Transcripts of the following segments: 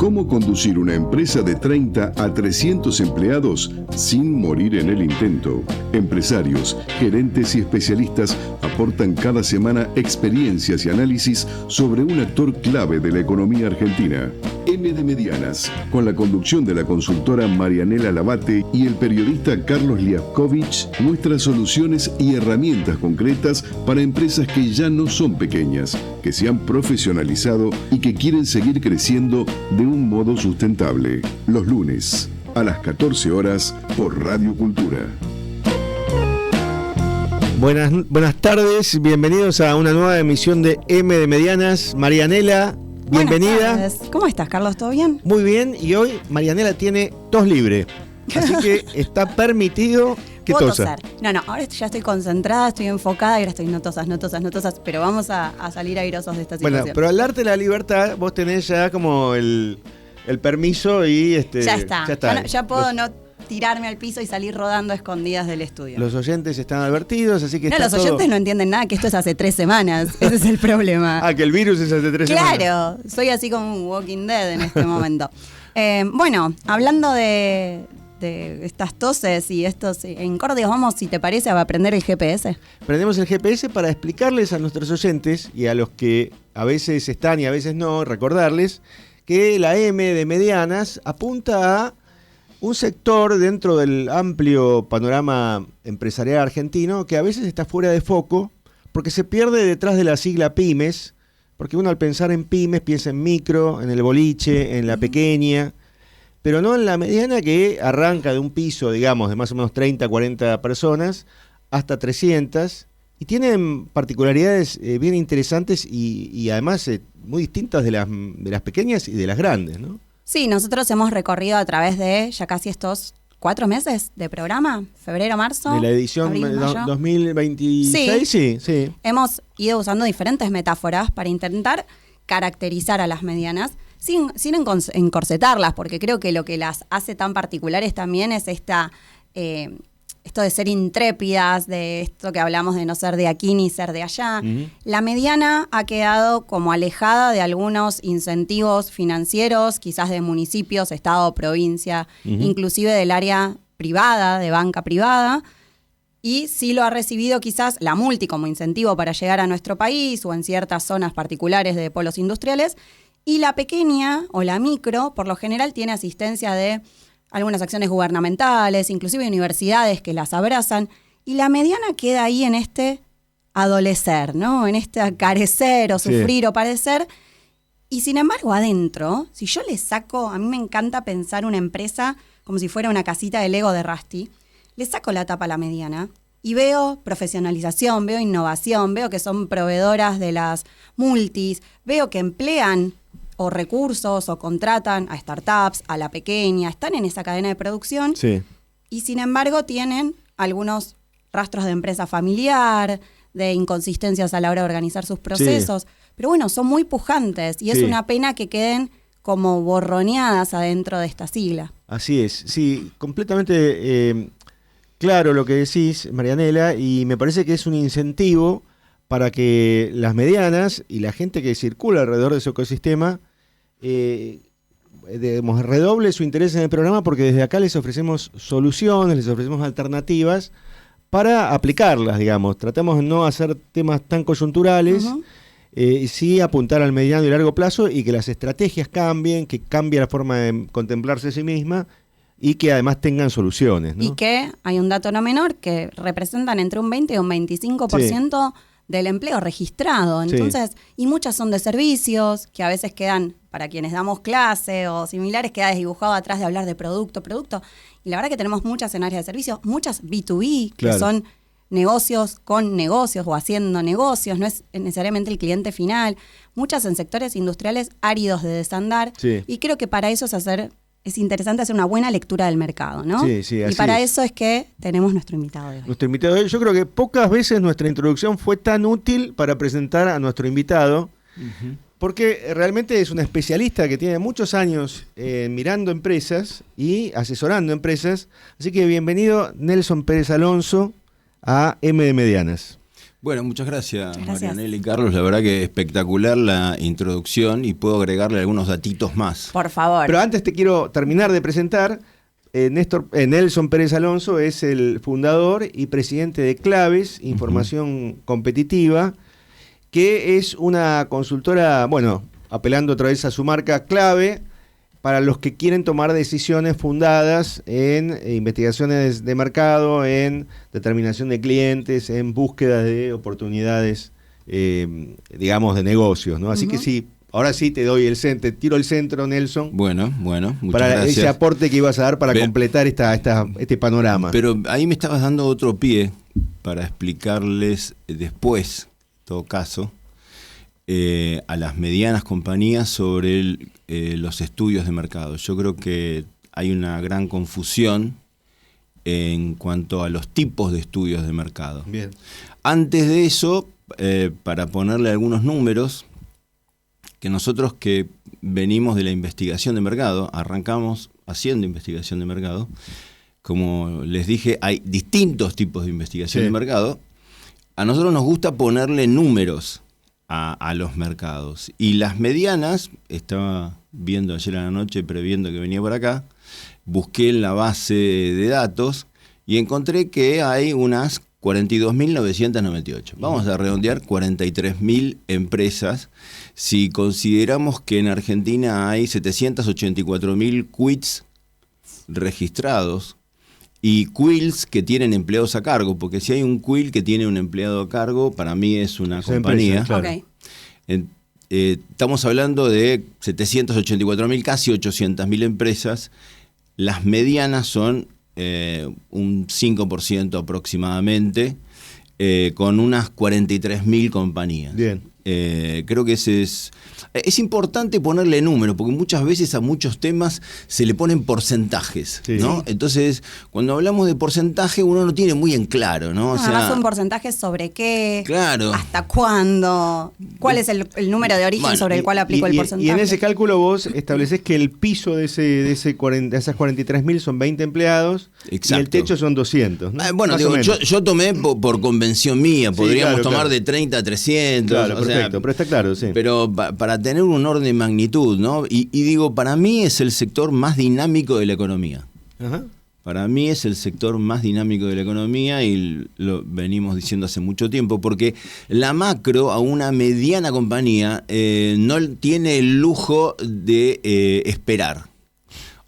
Cómo conducir una empresa de 30 a 300 empleados sin morir en el intento. Empresarios, gerentes y especialistas aportan cada semana experiencias y análisis sobre un actor clave de la economía argentina. M de Medianas, con la conducción de la consultora Marianela Labate y el periodista Carlos Liaskovich, muestra soluciones y herramientas concretas para empresas que ya no son pequeñas, que se han profesionalizado y que quieren seguir creciendo de un modo sustentable. Los lunes, a las 14 horas, por Radio Cultura. Buenas tardes, bienvenidos a una nueva emisión de M de Medianas. Marianela, bienvenida. Buenas tardes. ¿Cómo estás, Carlos? ¿Todo bien? Muy bien, y hoy Marianela tiene tos libre, así que está permitido que tosa. No, ahora ya estoy concentrada, estoy enfocada y ahora estoy no tosas, pero vamos a salir airosos de esta situación. Bueno, pero al darte la libertad, vos tenés ya como el permiso y ya está. Ya puedo no tirarme al piso y salir rodando a escondidas del estudio. Los oyentes están advertidos, así que no, los oyentes no entienden nada, que esto es hace 3 semanas. Ese es el problema. Que el virus es hace 3 semanas. Claro, soy así como un Walking Dead en este momento. Bueno, hablando de estas toses y estos incordios, vamos, si te parece, a aprender el GPS. Aprendemos el GPS para explicarles a nuestros oyentes y a los que a veces están y a veces no, recordarles que la M de Medianas apunta a un sector dentro del amplio panorama empresarial argentino que a veces está fuera de foco porque se pierde detrás de la sigla pymes, porque uno al pensar en pymes piensa en micro, en el boliche, en la pequeña, pero no en la mediana, que arranca de un piso, digamos, de más o menos 30, 40 personas hasta 300 y tienen particularidades bien interesantes y además muy distintas de las pequeñas y de las grandes, ¿no? Sí, nosotros hemos recorrido a través de ya casi estos 4 meses de programa, febrero, marzo. De la edición abril, 2026, sí. Hemos ido usando diferentes metáforas para intentar caracterizar a las medianas sin encorsetarlas, porque creo que lo que las hace tan particulares también es esto de ser intrépidas, de esto que hablamos de no ser de aquí ni ser de allá. Uh-huh. La mediana ha quedado como alejada de algunos incentivos financieros, quizás de municipios, estado, provincia, uh-huh, inclusive del área privada, de banca privada, y sí lo ha recibido quizás la multi como incentivo para llegar a nuestro país o en ciertas zonas particulares de polos industriales, y la pequeña o la micro, por lo general, tiene asistencia de algunas acciones gubernamentales, inclusive universidades que las abrazan, y la mediana queda ahí en este adolecer, ¿no? En este carecer o sufrir o padecer. Y sin embargo, adentro, si yo le saco, a mí me encanta pensar una empresa como si fuera una casita de Lego de Rusty, le saco la tapa a la mediana y veo profesionalización, veo innovación, veo que son proveedoras de las multis, veo que emplean o recursos o contratan a startups, a la pequeña, están en esa cadena de producción, sí, y sin embargo tienen algunos rastros de empresa familiar, de inconsistencias a la hora de organizar sus procesos, sí, pero bueno, son muy pujantes y es una pena que queden como borroneadas adentro de esta sigla. Así es, sí, completamente claro lo que decís, Marianela, y me parece que es un incentivo para que las medianas y la gente que circula alrededor de su ecosistema redoble su interés en el programa, porque desde acá les ofrecemos soluciones, les ofrecemos alternativas para aplicarlas, digamos. Tratamos de no hacer temas tan coyunturales, uh-huh, y sí apuntar al mediano y largo plazo y que las estrategias cambien, que cambie la forma de contemplarse a sí misma y que además tengan soluciones, ¿no? Y que hay un dato no menor que representan entre un 20 y un 25% del empleo registrado. Entonces, y muchas son de servicios, que a veces quedan, para quienes damos clase o similares, queda desdibujado atrás de hablar de producto. Y la verdad que tenemos muchas en áreas de servicios, muchas B2B, que son negocios con negocios o haciendo negocios, no es necesariamente el cliente final. Muchas en sectores industriales áridos de desandar. Sí. Y creo que para eso es interesante hacer una buena lectura del mercado, ¿no? Sí, así y para es. eso es que tenemos nuestro invitado de hoy. Nuestro invitado de hoy, yo creo que pocas veces nuestra introducción fue tan útil para presentar a nuestro invitado, uh-huh, porque realmente es un especialista que tiene muchos años mirando empresas y asesorando empresas. Así que bienvenido, Nelson Pérez Alonso, a M de Medianas. Bueno, muchas gracias, Muchas gracias. Marianela y Carlos. La verdad que espectacular la introducción y puedo agregarle algunos datitos más. Por favor. Pero antes te quiero terminar de presentar. Nelson Pérez Alonso es el fundador y presidente de Claves, Información Competitiva, que es una consultora, bueno, apelando otra vez a su marca Clave, para los que quieren tomar decisiones fundadas en investigaciones de mercado, en determinación de clientes, en búsqueda de oportunidades, digamos, de negocios, ¿no? Así que sí, ahora sí te tiro el centro, Nelson. Bueno, muchas para gracias. ese aporte que ibas a dar para completar este panorama. Pero ahí me estabas dando otro pie para explicarles después, en todo caso, a las medianas compañías sobre los estudios de mercado. Yo creo que hay una gran confusión en cuanto a los tipos de estudios de mercado. Bien. Antes de eso, para ponerle algunos números, que nosotros que venimos de la investigación de mercado, arrancamos haciendo investigación de mercado, como les dije, hay distintos tipos de investigación de mercado. A nosotros nos gusta ponerle números a los mercados. Y las medianas, estaba viendo ayer a la noche, previendo que venía por acá, busqué en la base de datos y encontré que hay unas 42.998. Vamos a redondear 43.000 empresas. Si consideramos que en Argentina hay 784.000 quits registrados y quills que tienen empleados a cargo, porque si hay un quill que tiene un empleado a cargo, para mí es una compañía. Empresa, claro. Ok. Estamos hablando de 784.000, casi 800.000 empresas. Las medianas son un 5% aproximadamente, con unas 43.000 compañías. Bien. Creo que es importante ponerle número, porque muchas veces a muchos temas se le ponen porcentajes, Sí. ¿no? Entonces, cuando hablamos de porcentaje, uno no tiene muy en claro, ¿no? O sea, Además, un porcentaje sobre qué, claro. hasta cuándo, cuál es el número de origen sobre el cual aplico el porcentaje. Y en ese cálculo vos estableces que el piso de esas 43.000 son 20 empleados. Exacto. Y el techo son 200, ¿no? Bueno, Más digo, o menos. yo tomé por convención mía, Sí, podríamos claro, tomar claro. de 30 a 300. Claro, o sea, perfecto, pero está claro, sí. Pero para tener un orden de magnitud, ¿no? Y digo, para mí es el sector más dinámico de la economía. Ajá. Para mí es el sector más dinámico de la economía y lo venimos diciendo hace mucho tiempo, porque la macro a una mediana compañía no tiene el lujo de esperar.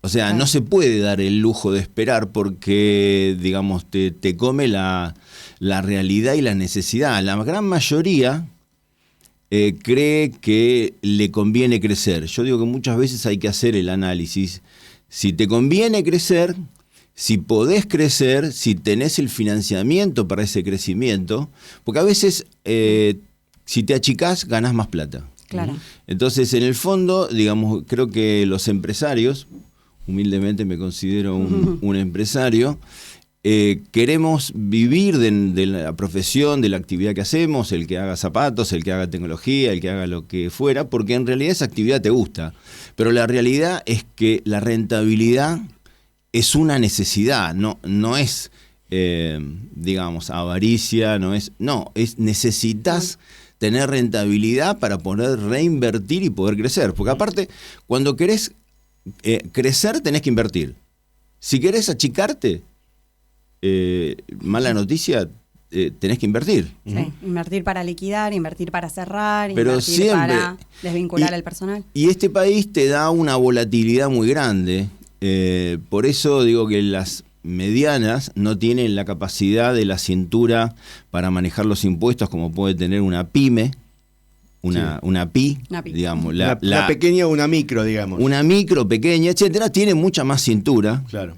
O sea, no se puede dar el lujo de esperar porque, digamos, te come la realidad y la necesidad. La gran mayoría cree que le conviene crecer. Yo digo que muchas veces hay que hacer el análisis. Si te conviene crecer, si podés crecer, si tenés el financiamiento para ese crecimiento, porque a veces si te achicás, ganás más plata. Claro. Entonces, en el fondo, digamos, creo que los empresarios, humildemente me considero un empresario, queremos vivir de la profesión, de la actividad que hacemos, el que haga zapatos, el que haga tecnología, el que haga lo que fuera, porque en realidad esa actividad te gusta. Pero la realidad es que la rentabilidad es una necesidad, no es, digamos, avaricia, necesitas tener rentabilidad para poder reinvertir y poder crecer. Porque aparte, cuando querés crecer, tenés que invertir. Si querés achicarte, mala noticia, tenés que invertir. Sí, invertir para liquidar, invertir para cerrar, Pero invertir siempre, para desvincular al personal. Y este país te da una volatilidad muy grande. Por eso digo que las medianas no tienen la capacidad de la cintura para manejar los impuestos como puede tener una pyme, una PY, digamos. Una pequeña o una micro, digamos. Una micro, pequeña, etcétera, tiene mucha más cintura. Claro.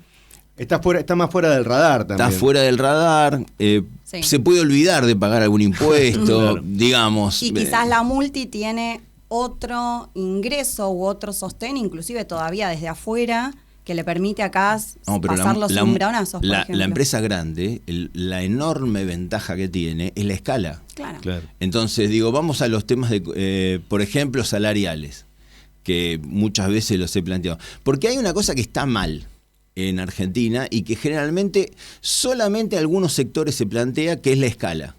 Está más fuera del radar también. Está fuera del radar, Sí. se puede olvidar de pagar algún impuesto, Claro. digamos. Y quizás la multi tiene otro ingreso u otro sostén, inclusive todavía desde afuera, que le permite acá pasar los umbronazos, por la ejemplo. empresa grande, la enorme ventaja que tiene es la escala. Claro. Claro. Entonces, digo, vamos a los temas de, por ejemplo, salariales, que muchas veces los he planteado. Porque hay una cosa que está mal en Argentina y que generalmente solamente algunos sectores se plantea, que es la escala.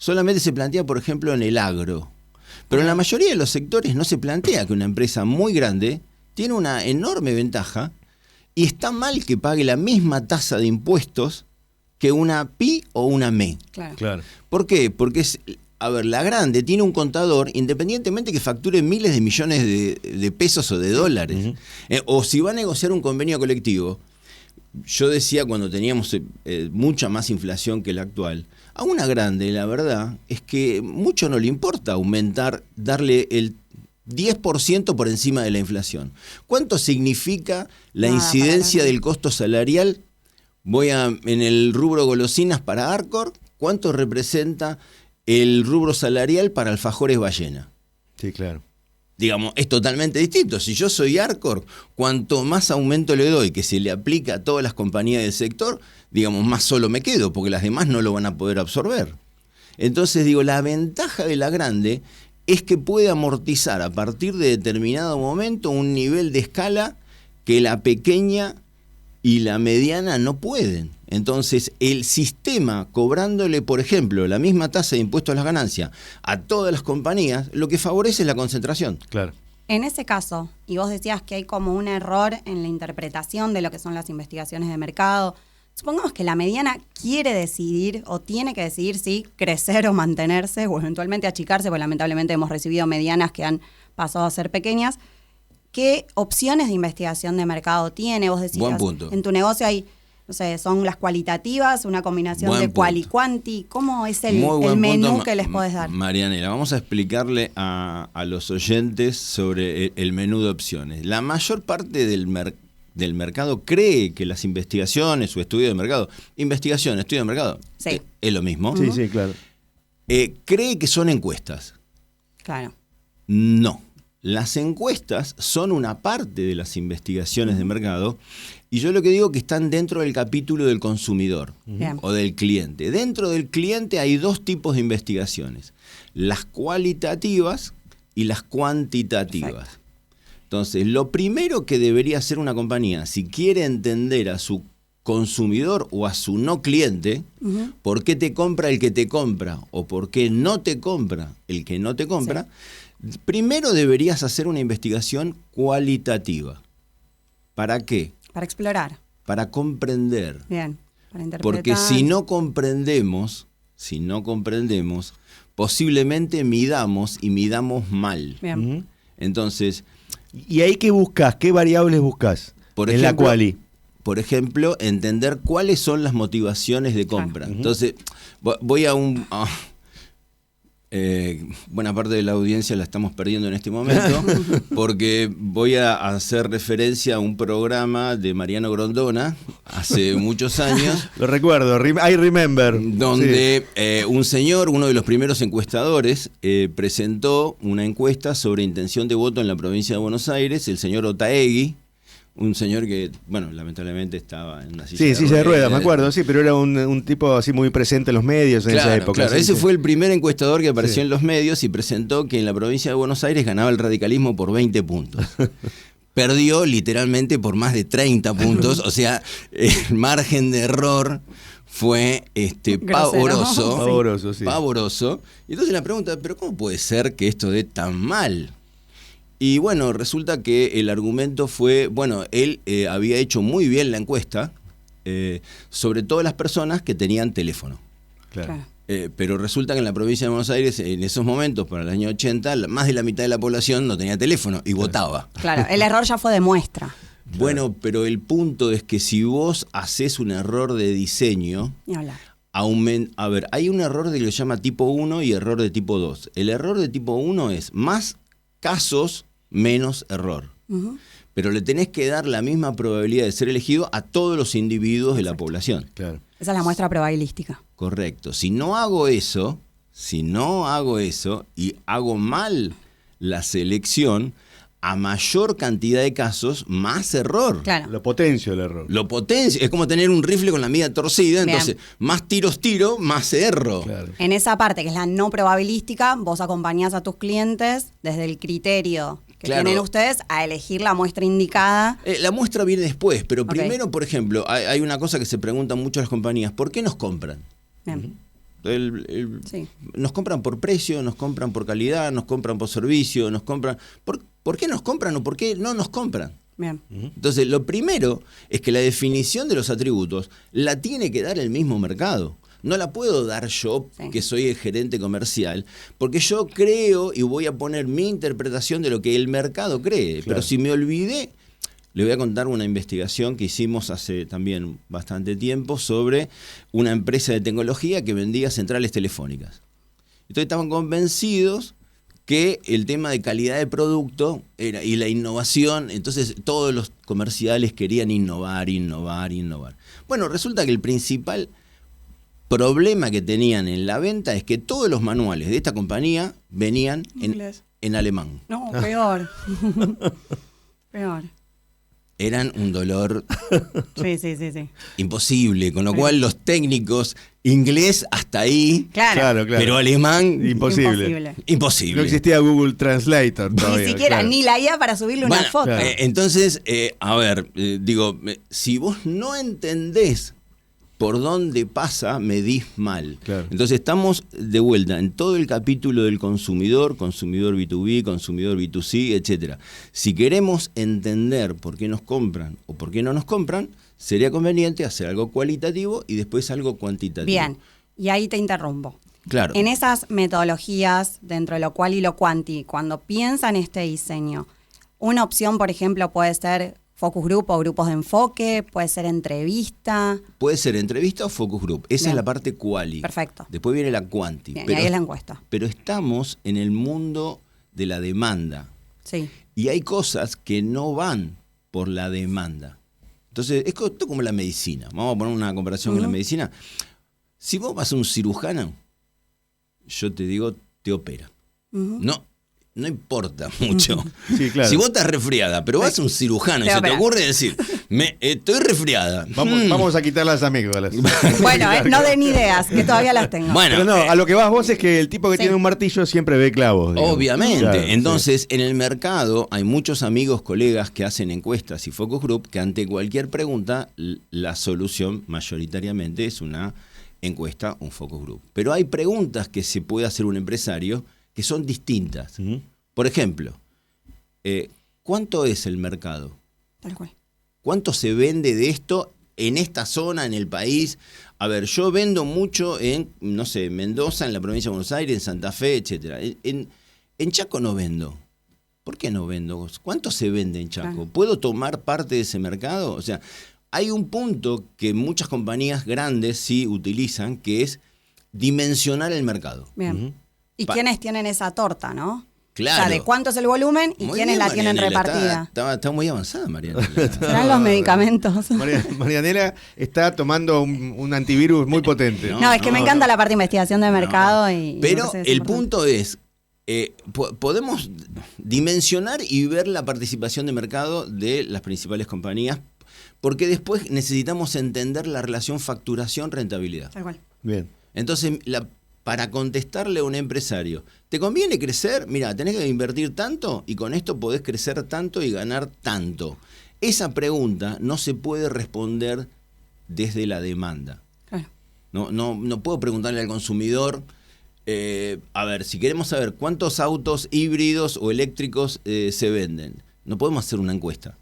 solamente se plantea, por ejemplo, en el agro. Pero en la mayoría de los sectores no se plantea que una empresa muy grande tiene una enorme ventaja y está mal que pague la misma tasa de impuestos que una PY o una ME. Claro. ¿Por qué? Porque la grande tiene un contador, independientemente que facture miles de millones de pesos o de dólares. Uh-huh. O si va a negociar un convenio colectivo, yo decía cuando teníamos mucha más inflación que la actual, a una grande la verdad es que mucho no le importa darle el 10% por encima de la inflación. ¿Cuánto significa la incidencia del costo salarial? En el rubro golosinas para Arcor, ¿cuánto representa el rubro salarial para Alfajores Ballena? Sí, claro. Digamos, es totalmente distinto. Si yo soy Arcor, cuanto más aumento le doy que se le aplica a todas las compañías del sector, digamos, más solo me quedo, porque las demás no lo van a poder absorber. Entonces, la ventaja de la grande es que puede amortizar a partir de determinado momento un nivel de escala que la pequeña y la mediana no pueden. Entonces, el sistema cobrándole, por ejemplo, la misma tasa de impuesto a las ganancias a todas las compañías, lo que favorece es la concentración. Claro. En ese caso, y vos decías que hay como un error en la interpretación de lo que son las investigaciones de mercado, supongamos que la mediana quiere decidir o tiene que decidir si crecer o mantenerse o eventualmente achicarse, porque lamentablemente hemos recibido medianas que han pasado a ser pequeñas. ¿Qué opciones de investigación de mercado tiene? Vos decías, buen punto. En tu negocio hay, no sé, son las cualitativas, una combinación buen de punto. cual y cuanti. ¿Cómo es el menú punto, que les podés dar? Marianela, vamos a explicarle a los oyentes sobre el menú de opciones. La mayor parte del mercado cree que las investigaciones o estudio de mercado, investigación, estudio de mercado, sí. Es lo mismo. Sí, sí, claro. Cree que son encuestas. Claro. No. Las encuestas son una parte de las investigaciones de mercado y yo lo que digo que están dentro del capítulo del consumidor o del cliente. Dentro del cliente hay dos tipos de investigaciones, las cualitativas y las cuantitativas. Perfecto. Entonces, lo primero que debería hacer una compañía, si quiere entender a su consumidor o a su no cliente, por qué te compra el que te compra o por qué no te compra el que no te compra, primero deberías hacer una investigación cualitativa. ¿Para qué? Para explorar. Para comprender. Bien, para interpretar. Porque si no comprendemos, posiblemente midamos y midamos mal. Bien. Entonces, ¿y ahí qué buscas? ¿Qué variables buscas? Por en ejemplo, la quali. Por ejemplo, entender cuáles son las motivaciones de compra. Entonces, voy a buena parte de la audiencia la estamos perdiendo en este momento, porque voy a hacer referencia a un programa de Mariano Grondona, hace muchos años. Lo recuerdo, I remember. Donde un señor, uno de los primeros encuestadores, presentó una encuesta sobre intención de voto en la provincia de Buenos Aires, el señor Otaegui, un señor que, bueno, lamentablemente estaba en una silla de ruedas, me acuerdo, sí, pero era un tipo así muy presente en los medios en esa época. Claro, sí, ese sí. fue el primer encuestador que apareció en los medios y presentó que en la provincia de Buenos Aires ganaba el radicalismo por 20 puntos. Perdió literalmente por más de 30 puntos, o sea, el margen de error fue pavoroso. Pavoroso, sí. Pavoroso. Y entonces la pregunta, ¿pero cómo puede ser que esto dé tan mal? Y bueno, resulta que el argumento fue, bueno, él había hecho muy bien la encuesta sobre todas las personas que tenían teléfono. Claro. Pero resulta que en la provincia de Buenos Aires, en esos momentos, para el año 80, más de la mitad de la población no tenía teléfono y votaba. Claro, el error ya fue de muestra. Bueno, pero el punto es que si vos haces un error de diseño, a ver, hay un error de que lo llama tipo 1 y error de tipo 2. El error de tipo 1 es más casos, menos error. Pero le tenés que dar la misma probabilidad de ser elegido a todos los individuos de la población. Claro. Esa es la muestra probabilística. Correcto. Si no hago eso y hago mal la selección, a mayor cantidad de casos, más error. Claro. Lo potencio el error. Lo potencio. Es como tener un rifle con la mira torcida, entonces más tiros tiro, más erro. Claro. En esa parte, que es la no probabilística, vos acompañás a tus clientes desde el criterio que tienen ustedes a elegir la muestra indicada. La muestra viene después, pero primero, por ejemplo, hay una cosa que se preguntan mucho las compañías, ¿por qué nos compran? Bien. Sí. Nos compran por precio, nos compran por calidad, nos compran por servicio, nos compran... ¿Por qué nos compran o por qué no nos compran? Bien. Entonces, lo primero es que la definición de los atributos la tiene que dar el mismo mercado. No la puedo dar yo, Sí. que soy el gerente comercial, porque yo creo y voy a poner mi interpretación de lo que el mercado cree. Claro. Pero si me olvidé, le voy a contar una investigación que hicimos hace también bastante tiempo sobre una empresa de tecnología que vendía centrales telefónicas. Entonces estaban convencidos que el tema de calidad de producto y la innovación, entonces todos los comerciales querían innovar. Bueno, resulta que el principal problema que tenían en la venta es que todos los manuales de esta compañía venían en alemán. No, peor. Peor. Eran un dolor Sí. imposible, con lo cual los técnicos, inglés hasta ahí, Claro. pero alemán, Imposible. imposible. No existía Google Translator todavía. Ni siquiera, claro. ni la IA para subirle una Bueno, foto. claro. Entonces, a ver, si vos no entendés por dónde pasa, medís mal. Claro. Entonces estamos de vuelta en todo el capítulo del consumidor B2B, consumidor B2C, etcétera. Si queremos entender por qué nos compran o por qué no nos compran, sería conveniente hacer algo cualitativo y después algo cuantitativo. Bien, y ahí te interrumpo. Claro. En esas metodologías, dentro de lo cual y lo cuanti, cuando piensan este diseño, una opción, por ejemplo, puede ser focus group o grupos de enfoque, puede ser entrevista. Puede ser entrevista o focus group. Esa Bien. es la parte quali. Perfecto. Después viene la quanti. Bien, y ahí es la encuesta. Pero estamos en el mundo de la demanda. Sí. Y hay cosas que no van por la demanda. Entonces, esto es como la medicina. Vamos a poner una comparación con la medicina. Si vos vas a un cirujano, yo te digo, te opera. No importa mucho. Sí, claro. Si vos estás resfriada, pero vas a un cirujano y Te se te opera. ocurre decir, estoy resfriada. Vamos a quitar las amígdalas. Bueno, no den ideas, que todavía las tengo. Bueno, Pero no, a lo que vas vos es que el tipo que Sí. tiene un martillo siempre ve clavos. digamos. obviamente. Claro, Entonces, en el mercado hay muchos amigos, colegas que hacen encuestas y focus group que ante cualquier pregunta la solución mayoritariamente es una encuesta, un focus group. Pero hay preguntas que se puede hacer un empresario que son distintas. Ujú. Por ejemplo, ¿cuánto es el mercado? Tal cual. ¿Cuánto se vende de esto en esta zona, en el país? A ver, yo vendo mucho en, no sé, Mendoza, en la provincia de Buenos Aires, en Santa Fe, etcétera. En Chaco no vendo. ¿Por qué no vendo? ¿Cuánto se vende en Chaco? Claro. ¿Puedo tomar parte de ese mercado? O sea, hay un punto que muchas compañías grandes sí utilizan, que es dimensionar el mercado. Bien. ¿Y Pa- quiénes tienen esa torta, no? Claro. O sea, de cuánto es el volumen y Muy quiénes bien, la tienen Marianela, repartida. Está muy avanzada, Mariana. ¿Serán los medicamentos? Marianela está tomando un antivirus muy potente. No, es que me encanta la parte de investigación de mercado. Y Pero me parece el súper punto es, podemos dimensionar y ver la participación de mercado de las principales compañías, porque después necesitamos entender la relación facturación-rentabilidad. tal cual. Bien. Entonces, para contestarle a un empresario, ¿te conviene crecer? Mira, tenés que invertir tanto y con esto podés crecer tanto y ganar tanto. Esa pregunta no se puede responder desde la demanda. Claro. No puedo preguntarle al consumidor, a ver, si queremos saber cuántos autos híbridos o eléctricos se venden, no podemos hacer una encuesta.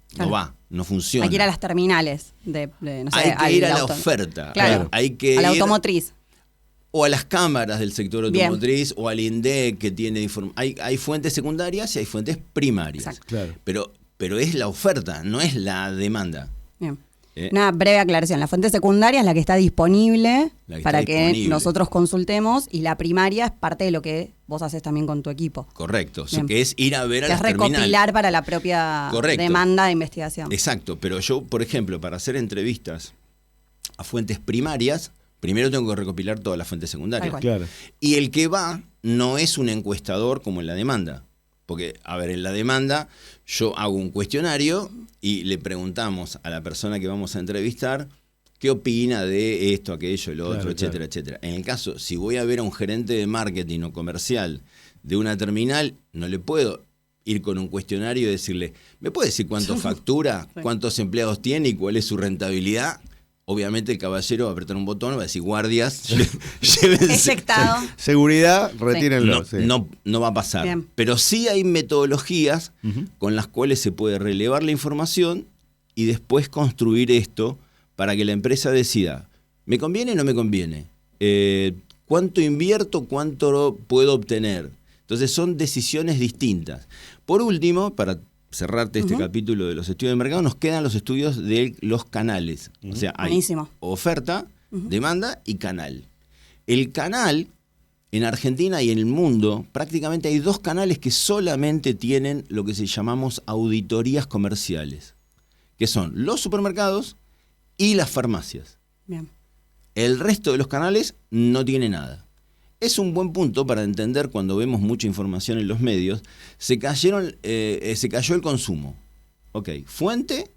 Claro. No va, no funciona. Hay que ir a las terminales. No sé, Hay que al ir a la auto. oferta. Claro. Hay que a la ir automotriz. o a las cámaras del sector Bien. automotriz o al INDEC que tiene información. Hay fuentes secundarias y hay fuentes primarias. Exacto. Claro. Pero es la oferta, no es la demanda. Bien. ¿Eh? Una breve aclaración. La fuente secundaria es la que está disponible La que para está que disponible. nosotros consultemos y la primaria es parte de lo que vos haces también con tu equipo. Correcto. Bien. Que es ir a ver a Que es las terminales. recopilar para la propia Correcto. demanda de investigación. Exacto, pero yo, por ejemplo, para hacer entrevistas a fuentes primarias, primero tengo que recopilar todas las fuentes secundarias. Tal cual. Claro. Y el que va no es un encuestador como en la demanda. Porque, a ver, en la demanda yo hago un cuestionario y le preguntamos a la persona que vamos a entrevistar qué opina de esto, aquello, lo otro, Claro, etcétera, claro. etcétera. En el caso, si voy a ver a un gerente de marketing o comercial de una terminal, no le puedo ir con un cuestionario y decirle, ¿me puede decir cuánto factura, Sí. cuántos empleados tiene y cuál es su rentabilidad? obviamente el caballero va a apretar un botón, va a decir guardias, llévense. Eyectado. Seguridad, retírenlo. No, sí. no va a pasar. Bien. Pero sí hay metodologías con las cuales se puede relevar la información y después construir esto para que la empresa decida, ¿me conviene o no me conviene? ¿Cuánto invierto? ¿Cuánto puedo obtener? Entonces son decisiones distintas. Por último, para cerrarte este capítulo de los estudios de mercado, nos quedan los estudios de los canales. O sea, hay Buenísimo. oferta, demanda y canal. El canal, en Argentina y en el mundo, prácticamente hay 2 canales que solamente tienen lo que se llamamos auditorías comerciales, que son los supermercados y las farmacias. Bien. El resto de los canales no tiene nada. Es un buen punto para entender cuando vemos mucha información en los medios. Se cayó el consumo. Ok, fuente,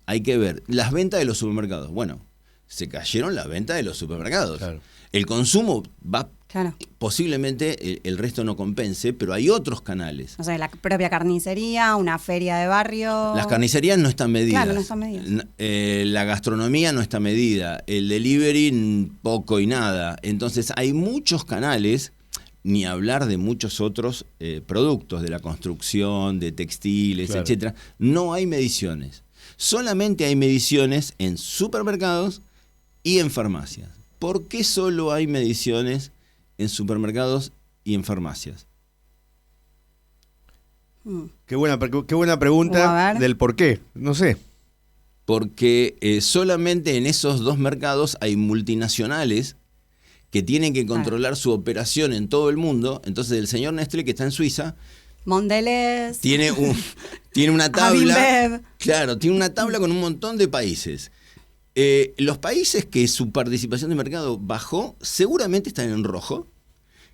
hay que ver. Las ventas de los supermercados. Bueno, se cayeron las ventas de los supermercados. Claro. El consumo va, Claro. posiblemente el resto no compense, pero hay otros canales. O sea, la propia carnicería, una feria de barrio. Las carnicerías no están medidas. Claro, no están medidas. La gastronomía no está medida. El delivery poco y nada. Entonces hay muchos canales, ni hablar de muchos otros productos, de la construcción, de textiles, Claro. etcétera. No hay mediciones. Solamente hay mediciones en supermercados y en farmacias. ¿Por qué solo hay mediciones en supermercados y en farmacias? Qué buena A pregunta ver. del por qué. No sé. Porque solamente en esos 2 mercados hay multinacionales que tienen que controlar su operación en todo el mundo. Entonces el señor Nestlé, que está en Suiza, Mondelez. tiene una tabla. Aviv. Claro, tiene una tabla con un montón de países. Los países que su participación de mercado bajó, seguramente están en rojo.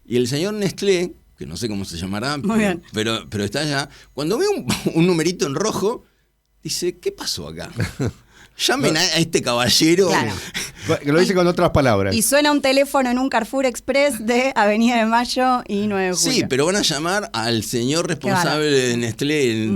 Y el señor Nestlé, que no sé cómo se llamará, Muy bien. pero está allá, cuando ve un numerito en rojo, dice, ¿qué pasó acá? Llamen a este caballero. Claro. Que lo dice con otras palabras. Y suena un teléfono en un Carrefour Express de Avenida de Mayo y 9 de julio. Sí, pero van a llamar al señor responsable de Nestlé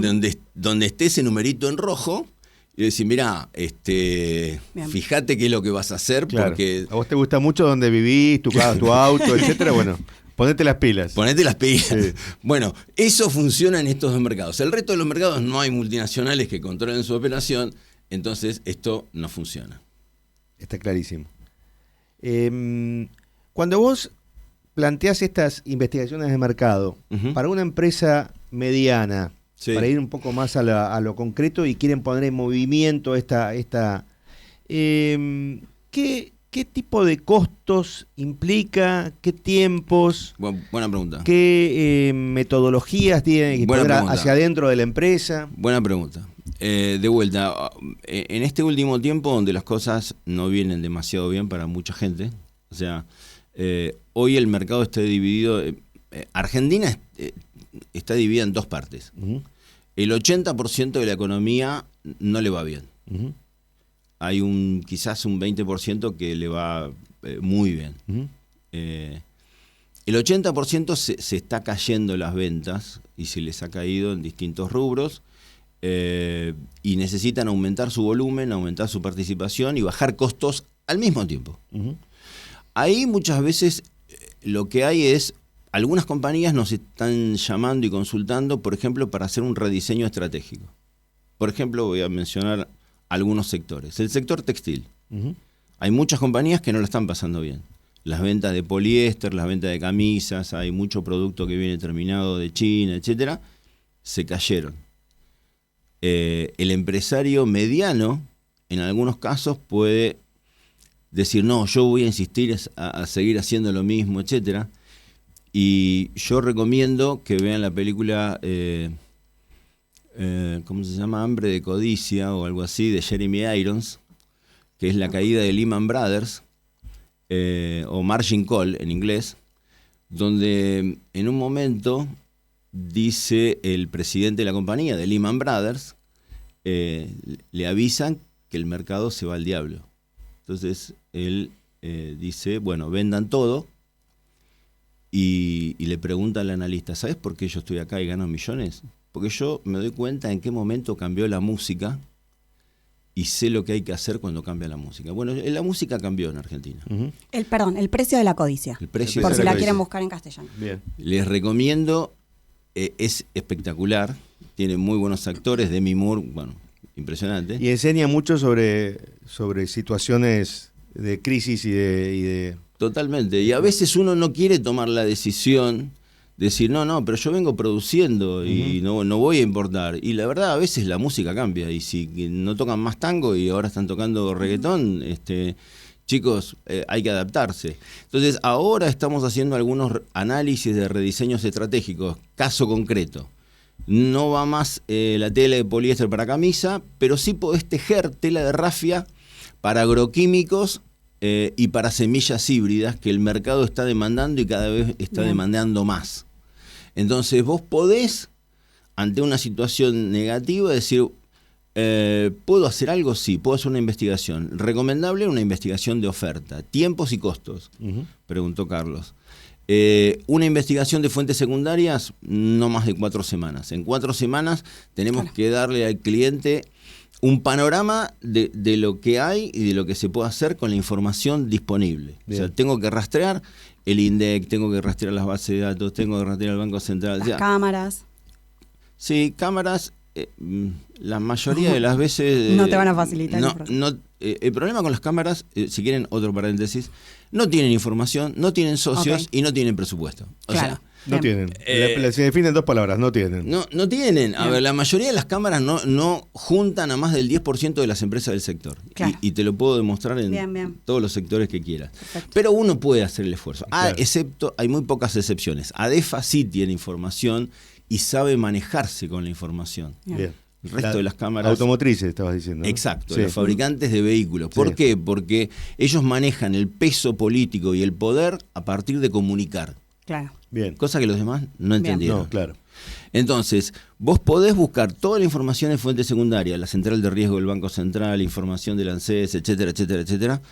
donde esté ese numerito en rojo y decir, mirá, Bien. fíjate qué es lo que vas a hacer, Claro. porque A vos te gusta mucho donde vivís, tu casa, tu auto, etcétera. Bueno, ponete las pilas. ponete las pilas. Sí. Bueno, eso funciona en estos 2 mercados. El resto de los mercados no hay multinacionales que controlen su operación, entonces esto no funciona. Está clarísimo. Cuando vos planteás estas investigaciones de mercado Ujú. para una empresa mediana, Sí. para ir un poco más a lo concreto y quieren poner en movimiento ¿qué tipo de costos implica? ¿Qué tiempos? Buena pregunta. ¿Qué metodologías tienen que Buena poner pregunta. hacia adentro de la empresa? Buena pregunta. De vuelta, en este último tiempo donde las cosas no vienen demasiado bien para mucha gente, o sea, hoy el mercado está dividido, Argentina está dividida en 2 partes. Ujú, El 80% de la economía no le va bien. ujú, Hay quizás un 20% que le va muy bien. ujú. El 80% se está cayendo las ventas y se les ha caído en distintos rubros y necesitan aumentar su volumen, aumentar su participación y bajar costos al mismo tiempo. Ujú. Ahí muchas veces lo que hay es, algunas compañías nos están llamando y consultando, por ejemplo, para hacer un rediseño estratégico. Por ejemplo, voy a mencionar algunos sectores. El sector textil. Ujú. Hay muchas compañías que no lo están pasando bien. Las ventas de poliéster, las ventas de camisas, hay mucho producto que viene terminado de China, etcétera, se cayeron. El empresario mediano, en algunos casos, puede decir, no, yo voy a insistir a seguir haciendo lo mismo, etcétera. Y yo recomiendo que vean la película, ¿cómo se llama? Hambre de codicia o algo así, de Jeremy Irons, que es la caída de Lehman Brothers, o Margin Call en inglés, donde en un momento dice el presidente de la compañía, de Lehman Brothers, le avisan que el mercado se va al diablo. Entonces él dice, bueno, vendan todo, y le pregunta al analista, ¿sabes por qué yo estoy acá y gano millones? Porque yo me doy cuenta en qué momento cambió la música y sé lo que hay que hacer cuando cambia la música. Bueno, la música cambió en Argentina. Ujú. El precio de la codicia. El precio Por de si la la codicia. quieren buscar en castellano. Bien. Les recomiendo, es espectacular, tiene muy buenos actores, Demi Moore, bueno, impresionante. Y enseña mucho sobre situaciones de crisis y de Totalmente. Y a veces uno no quiere tomar la decisión de decir, no, pero yo vengo produciendo y no voy a importar. Y la verdad, a veces la música cambia. Y si no tocan más tango y ahora están tocando reggaetón, chicos, hay que adaptarse. Entonces, ahora estamos haciendo algunos análisis de rediseños estratégicos. Caso concreto. No va más la tela de poliéster para camisa, pero sí podés tejer tela de rafia para agroquímicos y para semillas híbridas que el mercado está demandando y cada vez está demandando más. Entonces vos podés, ante una situación negativa, decir, ¿puedo hacer algo? Sí, puedo hacer una investigación. Recomendable una investigación de oferta, tiempos y costos, preguntó Carlos. Una investigación de fuentes secundarias, no más de 4 semanas. En 4 semanas tenemos que darle al cliente un panorama de lo que hay y de lo que se puede hacer con la información disponible. Bien. O sea, tengo que rastrear el INDEC, tengo que rastrear las bases de datos, tengo que rastrear el Banco Central. Las cámaras. Sí, cámaras, la mayoría de las veces... No te van a facilitar no, información. el problema con las cámaras, si quieren otro paréntesis, no tienen información, no tienen socios y no tienen presupuesto. O Claro. sea, no Bien. tienen. Se definen 2 palabras, no tienen. no tienen. A ver, la mayoría de las cámaras no juntan a más del 10% de las empresas del sector. Claro. Y te lo puedo demostrar en Bien. todos los sectores que quieras. Perfecto. Pero uno puede hacer el esfuerzo. Claro. Excepto, hay muy pocas excepciones. ADEFA sí tiene información y sabe manejarse con la información. Bien. El resto de las cámaras... Automotrices, estabas diciendo, ¿no? Exacto, Sí. los fabricantes de vehículos. ¿Por Sí. qué? Porque ellos manejan el peso político y el poder a partir de comunicar. Claro. Bien. Cosa que los demás no entendieron. No, claro. Entonces, vos podés buscar toda la información en fuente secundaria, la central de riesgo del Banco Central, información del ANSES, etcétera, etcétera, etcétera.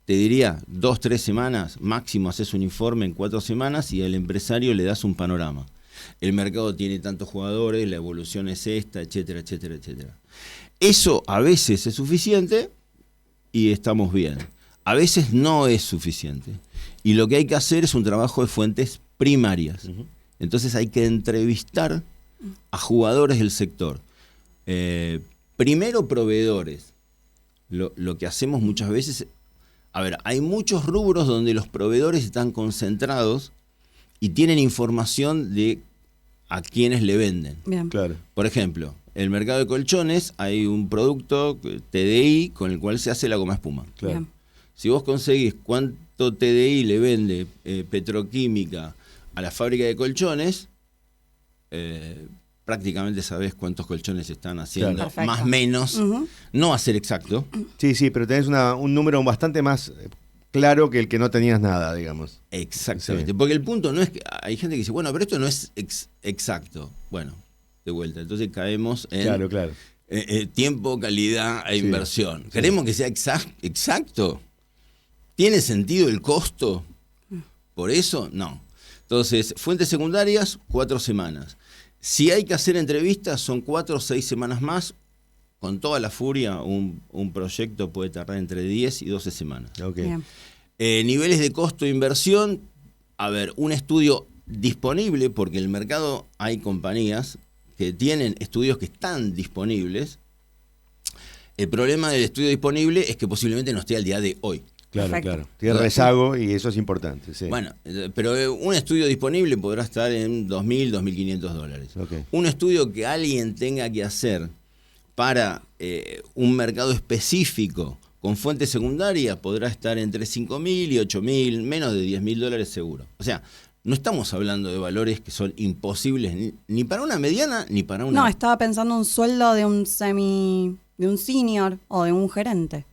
Te diría 2, 3 semanas, máximo haces un informe en 4 semanas y al empresario le das un panorama. El mercado tiene tantos jugadores, la evolución es esta, etcétera, etcétera, etcétera. Eso a veces es suficiente y estamos bien. A veces no es suficiente. Y lo que hay que hacer es un trabajo de fuentes primarias. Entonces hay que entrevistar a jugadores del sector. Primero proveedores. Lo que hacemos muchas veces... A ver, hay muchos rubros donde los proveedores están concentrados y tienen información de a quienes le venden. Bien. Claro. Por ejemplo, en el mercado de colchones hay un producto TDI con el cual se hace la goma espuma. Claro. Bien. Si vos conseguís cuánto TDI le vende Petroquímica a la fábrica de colchones, prácticamente sabés cuántos colchones están haciendo, Claro. Perfecto. más o menos. No va a ser exacto. Sí, pero tenés un número bastante más claro que el que no tenías nada, digamos. Exactamente. Sí. Porque el punto no es que hay gente que dice, bueno, pero esto no es exacto. Bueno, de vuelta. Entonces caemos en Claro. tiempo, calidad e Sí. inversión. Sí. ¿Queremos que sea exacto? ¿Tiene sentido el costo? ¿Por eso? No. Entonces, fuentes secundarias, 4 semanas. Si hay que hacer entrevistas, son 4 o 6 semanas más. Con toda la furia, un proyecto puede tardar entre 10 y 12 semanas. Ok. Bien. Niveles de costo e inversión, a ver, un estudio disponible, porque en el mercado hay compañías que tienen estudios que están disponibles. El problema del estudio disponible es que posiblemente no esté al día de hoy. Claro, Perfecto. claro. Tiene rezago y eso es importante. Sí. Bueno, pero un estudio disponible podrá estar en $2.000, $2.500. Ok. Un estudio que alguien tenga que hacer para un mercado específico con fuente secundaria podrá estar entre $5.000 y $8.000, menos de $10.000 seguro. O sea, no estamos hablando de valores que son imposibles ni para una mediana ni para una... No, estaba pensando un sueldo de un senior o de un gerente,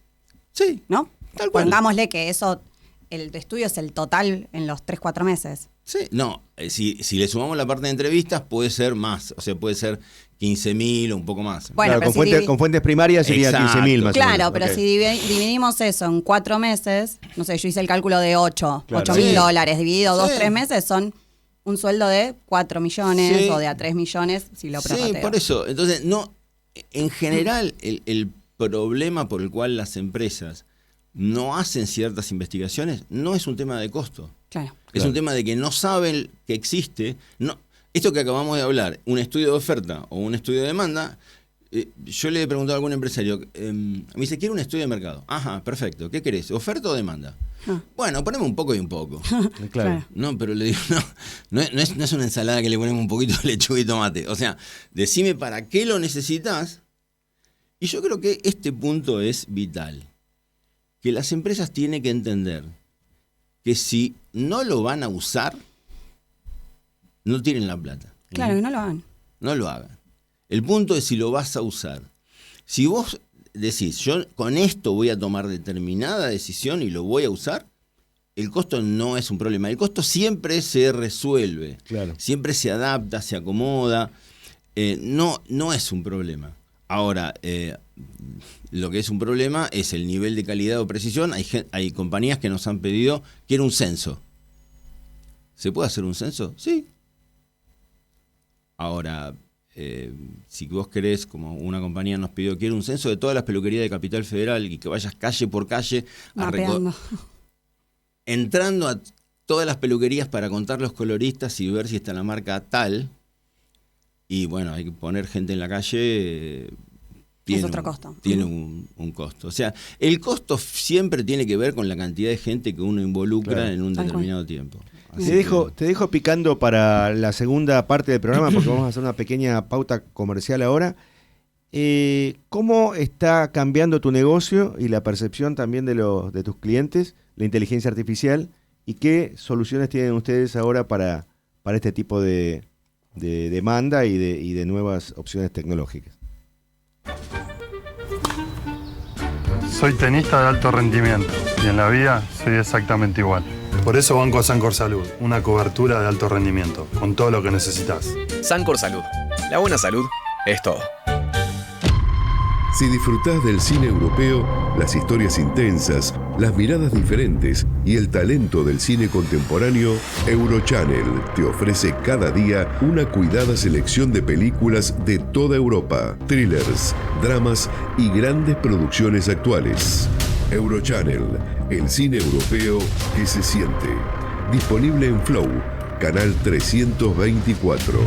Sí, ¿no? Tal cual. Pongámosle que eso, el estudio es el total en los 3-4 meses. sí. No, si le sumamos la parte de entrevistas puede ser más, o sea, puede ser 15.000 o un poco más. Bueno, Claro, pero con fuentes primarias sería Exacto. 15.000 más o Claro, menos. pero Ok. si dividimos eso en 4 meses, no sé, yo hice el cálculo de 8 Claro. mil Sí. dólares dividido Sí. 2-3 meses son un sueldo de 4 millones Sí. o de a 3 millones si lo Sí, prorrateo. por eso. Entonces, no, en general, el problema por el cual las empresas no hacen ciertas investigaciones no es un tema de costo. Claro. Es un tema de que no saben que existe. No, esto que acabamos de hablar, un estudio de oferta o un estudio de demanda, yo le he preguntado a algún empresario, me dice, quiero un estudio de mercado. Ajá, perfecto. ¿Qué querés? ¿Oferta o demanda? Bueno, poneme un poco y un poco. Claro. No, pero le digo, no es una ensalada que le ponemos un poquito de lechuga y tomate. O sea, decime para qué lo necesitas. Y yo creo que este punto es vital. Que las empresas tienen que entender que si no lo van a usar, no tienen la plata. Claro, que no lo hagan. No lo hagan. El punto es si lo vas a usar. Si vos decís, yo con esto voy a tomar determinada decisión y lo voy a usar, el costo no es un problema. El costo siempre se resuelve. Claro. Siempre se adapta, se acomoda. No es un problema. Ahora, lo que es un problema es el nivel de calidad o precisión. Hay compañías que nos han pedido, quiero un censo. ¿Se puede hacer un censo? Sí. Ahora, si vos querés, como una compañía nos pidió, quiero un censo de todas las peluquerías de Capital Federal y que vayas calle por calle entrando a todas las peluquerías para contar los coloristas y ver si está la marca tal. Y bueno, hay que poner gente en la calle. Es otro costo. Tiene un costo. O sea, el costo siempre tiene que ver con la cantidad de gente que uno involucra en un determinado tiempo. Te dejo picando para la segunda parte del programa porque vamos a hacer una pequeña pauta comercial ahora. ¿Cómo está cambiando tu negocio y la percepción también de tus clientes, la inteligencia artificial? ¿Y qué soluciones tienen ustedes ahora para este tipo de demanda y de nuevas opciones tecnológicas? Soy tenista de alto rendimiento y en la vida soy exactamente igual. Por eso banco a Sancor Salud, una cobertura de alto rendimiento, con todo lo que necesitas. Sancor Salud. La buena salud es todo. Si disfrutás del cine europeo, las historias intensas, las miradas diferentes y el talento del cine contemporáneo, Eurochannel te ofrece cada día una cuidada selección de películas de toda Europa, thrillers, dramas y grandes producciones actuales. Eurochannel, el cine europeo que se siente. Disponible en Flow, canal 324.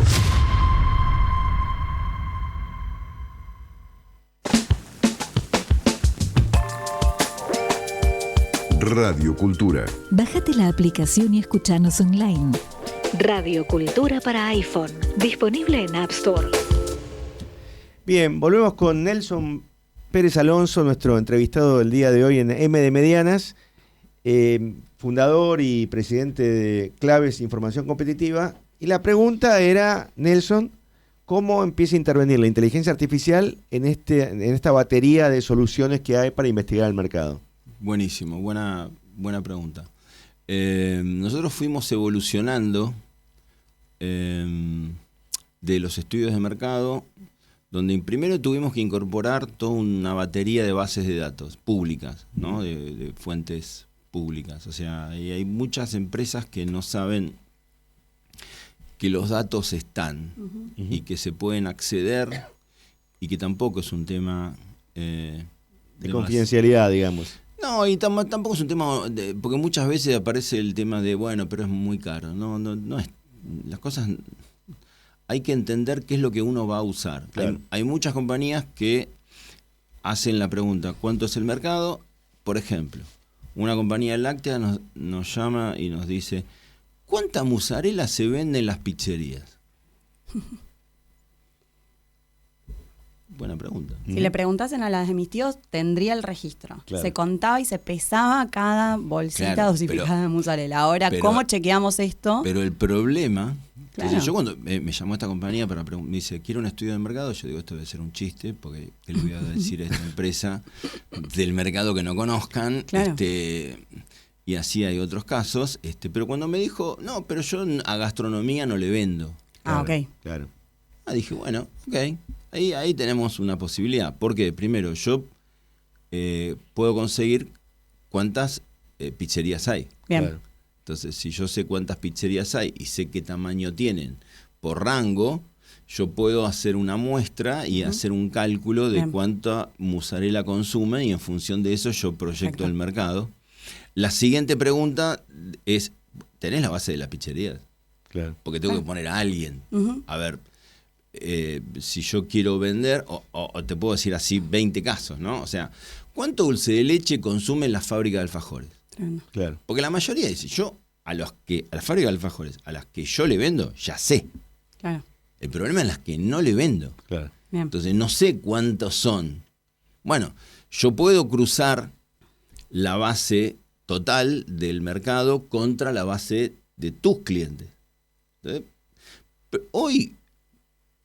Radio Cultura. Bájate la aplicación y escuchanos online. Radio Cultura para iPhone. Disponible en App Store. Bien, volvemos con Nelson Pérez Alonso, nuestro entrevistado del día de hoy en M de Medianas, fundador y presidente de Claves Información Competitiva. Y la pregunta era, Nelson, ¿cómo empieza a intervenir la inteligencia artificial en esta batería de soluciones que hay para investigar el mercado? Buenísimo, buena pregunta. Nosotros fuimos evolucionando de los estudios de mercado, donde primero tuvimos que incorporar toda una batería de bases de datos públicas, ¿no? de fuentes públicas. O sea, hay muchas empresas que no saben que los datos están y que se pueden acceder y que tampoco es un tema de confidencialidad, digamos. No, y tampoco es un tema, porque muchas veces aparece el tema de, bueno, pero es muy caro. No es, las cosas, hay que entender qué es lo que uno va a usar. Claro. Hay muchas compañías que hacen la pregunta, ¿cuánto es el mercado? Por ejemplo, una compañía láctea nos llama y nos dice, ¿cuánta mozzarella se vende en las pizzerías? Buena pregunta. Si le preguntasen a las de mis tíos, tendría el registro. Claro. Se contaba y se pesaba cada bolsita dosificada de mozzarella. Ahora, ¿cómo chequeamos esto? Pero el problema... Claro. Entonces, yo cuando me llamó esta compañía me dice, quiero un estudio de mercado, yo digo, esto debe ser un chiste, porque ¿qué le voy a decir a esta empresa del mercado que no conozcan? Claro. Y así hay otros casos. Pero cuando me dijo, no, pero yo a gastronomía no le vendo. Claro, ok. Claro. Dije, bueno, ok. Ahí tenemos una posibilidad. Porque primero, yo puedo conseguir cuántas pizzerías hay. Bien. Claro. Entonces, si yo sé cuántas pizzerías hay y sé qué tamaño tienen por rango, yo puedo hacer una muestra y hacer un cálculo de Bien. cuánta mozzarella consume y en función de eso yo proyecto Perfecto. el mercado. La siguiente pregunta es, ¿tenés la base de las pizzerías? Claro. Porque tengo que poner a alguien. Ujú. A ver, si yo quiero vender, o te puedo decir así 20 casos, ¿no? O sea, ¿cuánto dulce de leche consume la fábrica de alfajores? Tremendo. Claro. Porque la mayoría dice, a la fábrica de alfajores, a las que yo le vendo, ya sé. Claro. El problema es las que no le vendo. Claro. Bien. Entonces no sé cuántos son. Bueno, yo puedo cruzar la base total del mercado contra la base de tus clientes. Entonces, hoy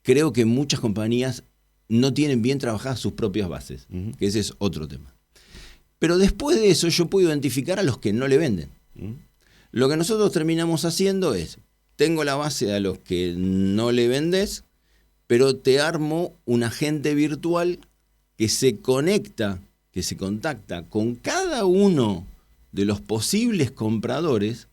creo que muchas compañías no tienen bien trabajadas sus propias bases, que ese es otro tema. Pero después de eso yo puedo identificar a los que no le venden. Lo que nosotros terminamos haciendo es, tengo la base a los que no le vendes, pero te armo un agente virtual que se conecta, que se contacta con cada uno de los posibles compradores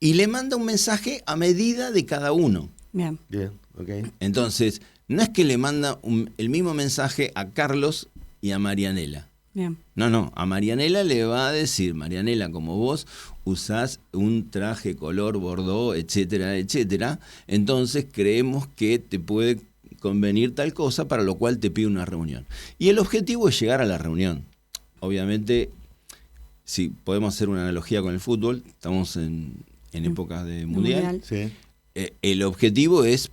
y le manda un mensaje a medida de cada uno. Bien. Bien, ok. Entonces, no es que le manda el mismo mensaje a Carlos y a Marianela. Bien. No, a Marianela le va a decir, Marianela, como vos usás un traje color bordó, etcétera, etcétera, entonces creemos que te puede convenir tal cosa, para lo cual te pide una reunión. Y el objetivo es llegar a la reunión. Obviamente, si podemos hacer una analogía con el fútbol, estamos en épocas de mundial. Sí. El objetivo es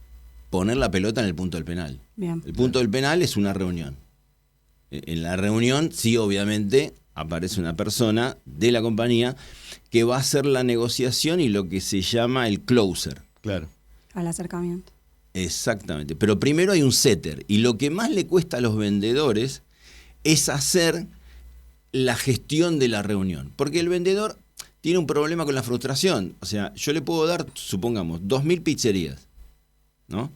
poner la pelota en el punto del penal. Bien. El punto del penal es una reunión. En la reunión, sí, obviamente, aparece una persona de la compañía que va a hacer la negociación y lo que se llama el closer. Claro. Al acercamiento. Exactamente. Pero primero hay un setter. Y lo que más le cuesta a los vendedores es hacer la gestión de la reunión. Porque el vendedor tiene un problema con la frustración. O sea, yo le puedo dar, supongamos, 2.000 pizzerías, ¿no?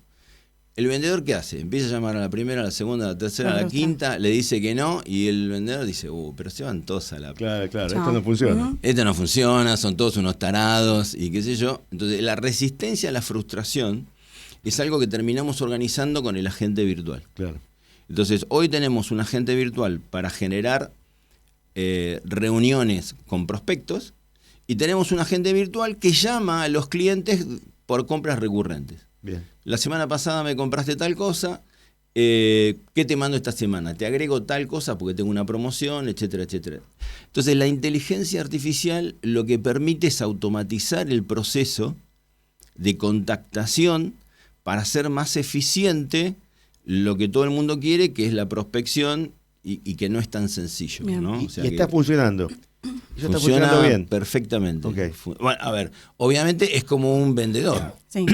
¿El vendedor qué hace? Empieza a llamar a la primera, a la segunda, a la tercera, a la quinta, le dice que no, y el vendedor dice, pero se van todos a la... Claro, Chao. esto no funciona. Ujú. Esto no funciona, son todos unos tarados, y qué sé yo. Entonces, la resistencia a la frustración es algo que terminamos organizando con el agente virtual. Claro. Entonces, hoy tenemos un agente virtual para generar reuniones con prospectos, y tenemos un agente virtual que llama a los clientes por compras recurrentes. Bien. La semana pasada me compraste tal cosa, ¿qué te mando esta semana? Te agrego tal cosa porque tengo una promoción, etcétera, etcétera. Entonces, la inteligencia artificial lo que permite es automatizar el proceso de contactación para hacer más eficiente lo que todo el mundo quiere, que es la prospección, y que no es tan sencillo, Bien. ¿no? O sea Y está que funcionando. Eso está funciona funcionando bien. perfectamente. Ok. Bueno, a ver, obviamente es como un vendedor. Sí.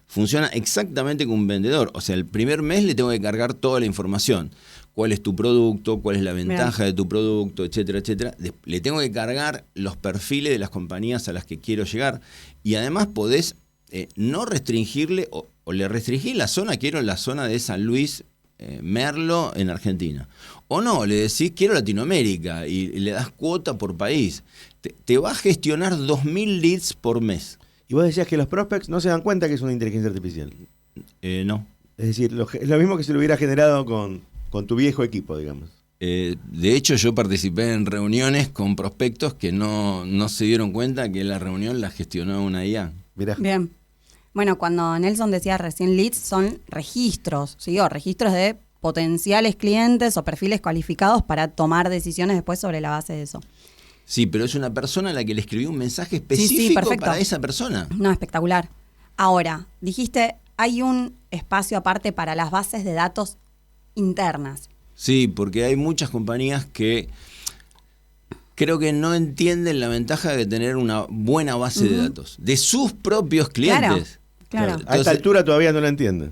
Funciona exactamente como un vendedor. O sea, el primer mes le tengo que cargar toda la información. ¿Cuál es tu producto? ¿Cuál es la ventaja de tu producto? Etcétera, etcétera. Le tengo que cargar los perfiles de las compañías a las que quiero llegar. Y además podés no restringirle, o le restringís la zona, quiero la zona de San Luis, Merlo, en Argentina. O no, le decís, quiero Latinoamérica, y le das cuota por país. Te va a gestionar 2.000 leads por mes. Y vos decías que los prospects no se dan cuenta que es una inteligencia artificial. No. Es decir, es lo mismo que si lo hubiera generado con tu viejo equipo, digamos. De hecho, yo participé en reuniones con prospectos que no se dieron cuenta que la reunión la gestionaba una IA. Mirá. Bien. Bueno, cuando Nelson decía recién leads, son registros, ¿sí? O registros de potenciales clientes o perfiles cualificados para tomar decisiones después sobre la base de eso. Sí, pero es una persona a la que le escribió un mensaje específico perfecto. para esa persona. No, espectacular. Ahora, dijiste, hay un espacio aparte para las bases de datos internas. Sí, porque hay muchas compañías que creo que no entienden la ventaja de tener una buena base de datos de sus propios clientes. Claro. A Entonces, esta altura todavía no lo entienden.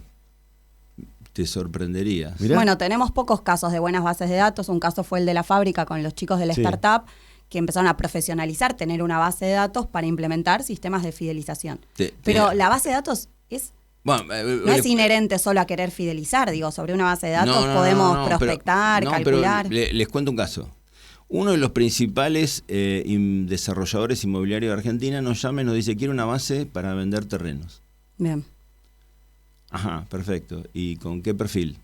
te sorprenderías. Mirá. Bueno, tenemos pocos casos de buenas bases de datos. Un caso fue el de la fábrica con los chicos de la Sí. startup que empezaron a profesionalizar, tener una base de datos para implementar sistemas de fidelización. Pero la base de datos Bueno, no es inherente solo a querer fidelizar. Digo, sobre una base de datos podemos prospectar, calcular. Pero les cuento un caso. Uno de los principales desarrolladores inmobiliarios de Argentina nos llama y nos dice, quiero una base para vender terrenos. Bien. Ajá, perfecto. ¿Y con qué perfil?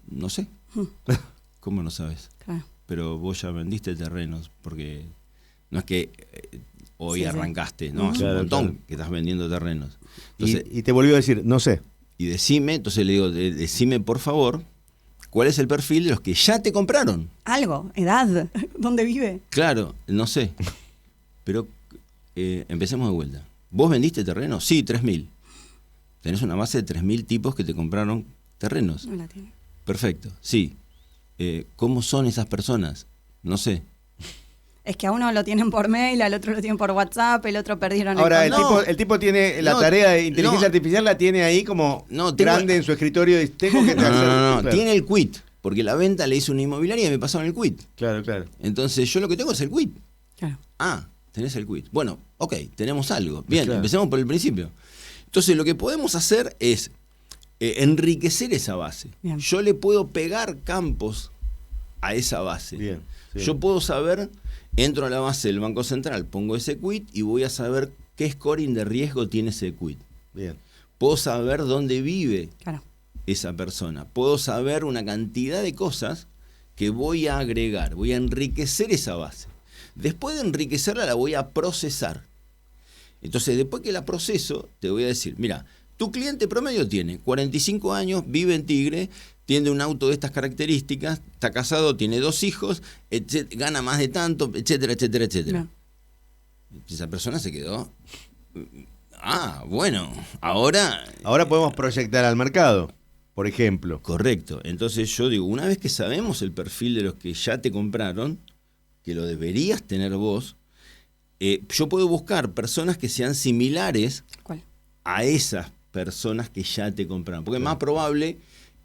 No sé. ¿Cómo no sabes? Claro. Pero vos ya vendiste terrenos, porque no es que hoy Sí, sí. arrancaste, ¿no? Hace Claro, un montón claro. que estás vendiendo terrenos. Entonces, Y te volvió a decir, no sé. y decime, entonces le digo, decime por favor, ¿cuál es el perfil de los que ya te compraron? Algo, edad, ¿dónde vive? Claro, no sé. Pero empecemos de vuelta. ¿Vos vendiste terrenos? Sí, 3.000. Tenés una base de 3.000 tipos que te compraron terrenos. No la tiene. Perfecto, sí. ¿Cómo son esas personas? No sé. Es que a uno lo tienen por mail, al otro lo tienen por WhatsApp, el otro perdieron Ahora, el el contacto. tipo, el tipo tiene la No, tarea de inteligencia no. artificial, la tiene ahí como No, tengo- grande en su escritorio y tengo que No, hacer. no, no. Claro. Tiene el quit, porque la venta le hizo una inmobiliaria y me pasaron el quit. Claro, claro. Entonces yo lo que tengo es el quit. Claro. Ah, tenés el quit. Bueno, ok, tenemos algo. Bien, Claro. empecemos por el principio. Entonces lo que podemos hacer es enriquecer esa base. Bien. Yo le puedo pegar campos a esa base. Bien. Sí. Yo puedo saber, entro a la base del Banco Central, pongo ese quit y voy a saber qué scoring de riesgo tiene ese quit. Bien. Puedo saber dónde vive Claro. esa persona. Puedo saber una cantidad de cosas que voy a agregar, voy a enriquecer esa base. Después de enriquecerla la voy a procesar. Entonces, después que la proceso, te voy a decir, mira, tu cliente promedio tiene 45 años, vive en Tigre, tiene un auto de estas características, está casado, tiene 2 hijos, gana más de tanto, etcétera, etcétera, etcétera. No. Esa persona se quedó. Ah, bueno, ahora... Ahora podemos proyectar al mercado, por ejemplo. Correcto. Entonces yo digo, una vez que sabemos el perfil de los que ya te compraron, que lo deberías tener vos, yo puedo buscar personas que sean similares ¿Cuál? a esas personas que ya te compraron. Porque es más probable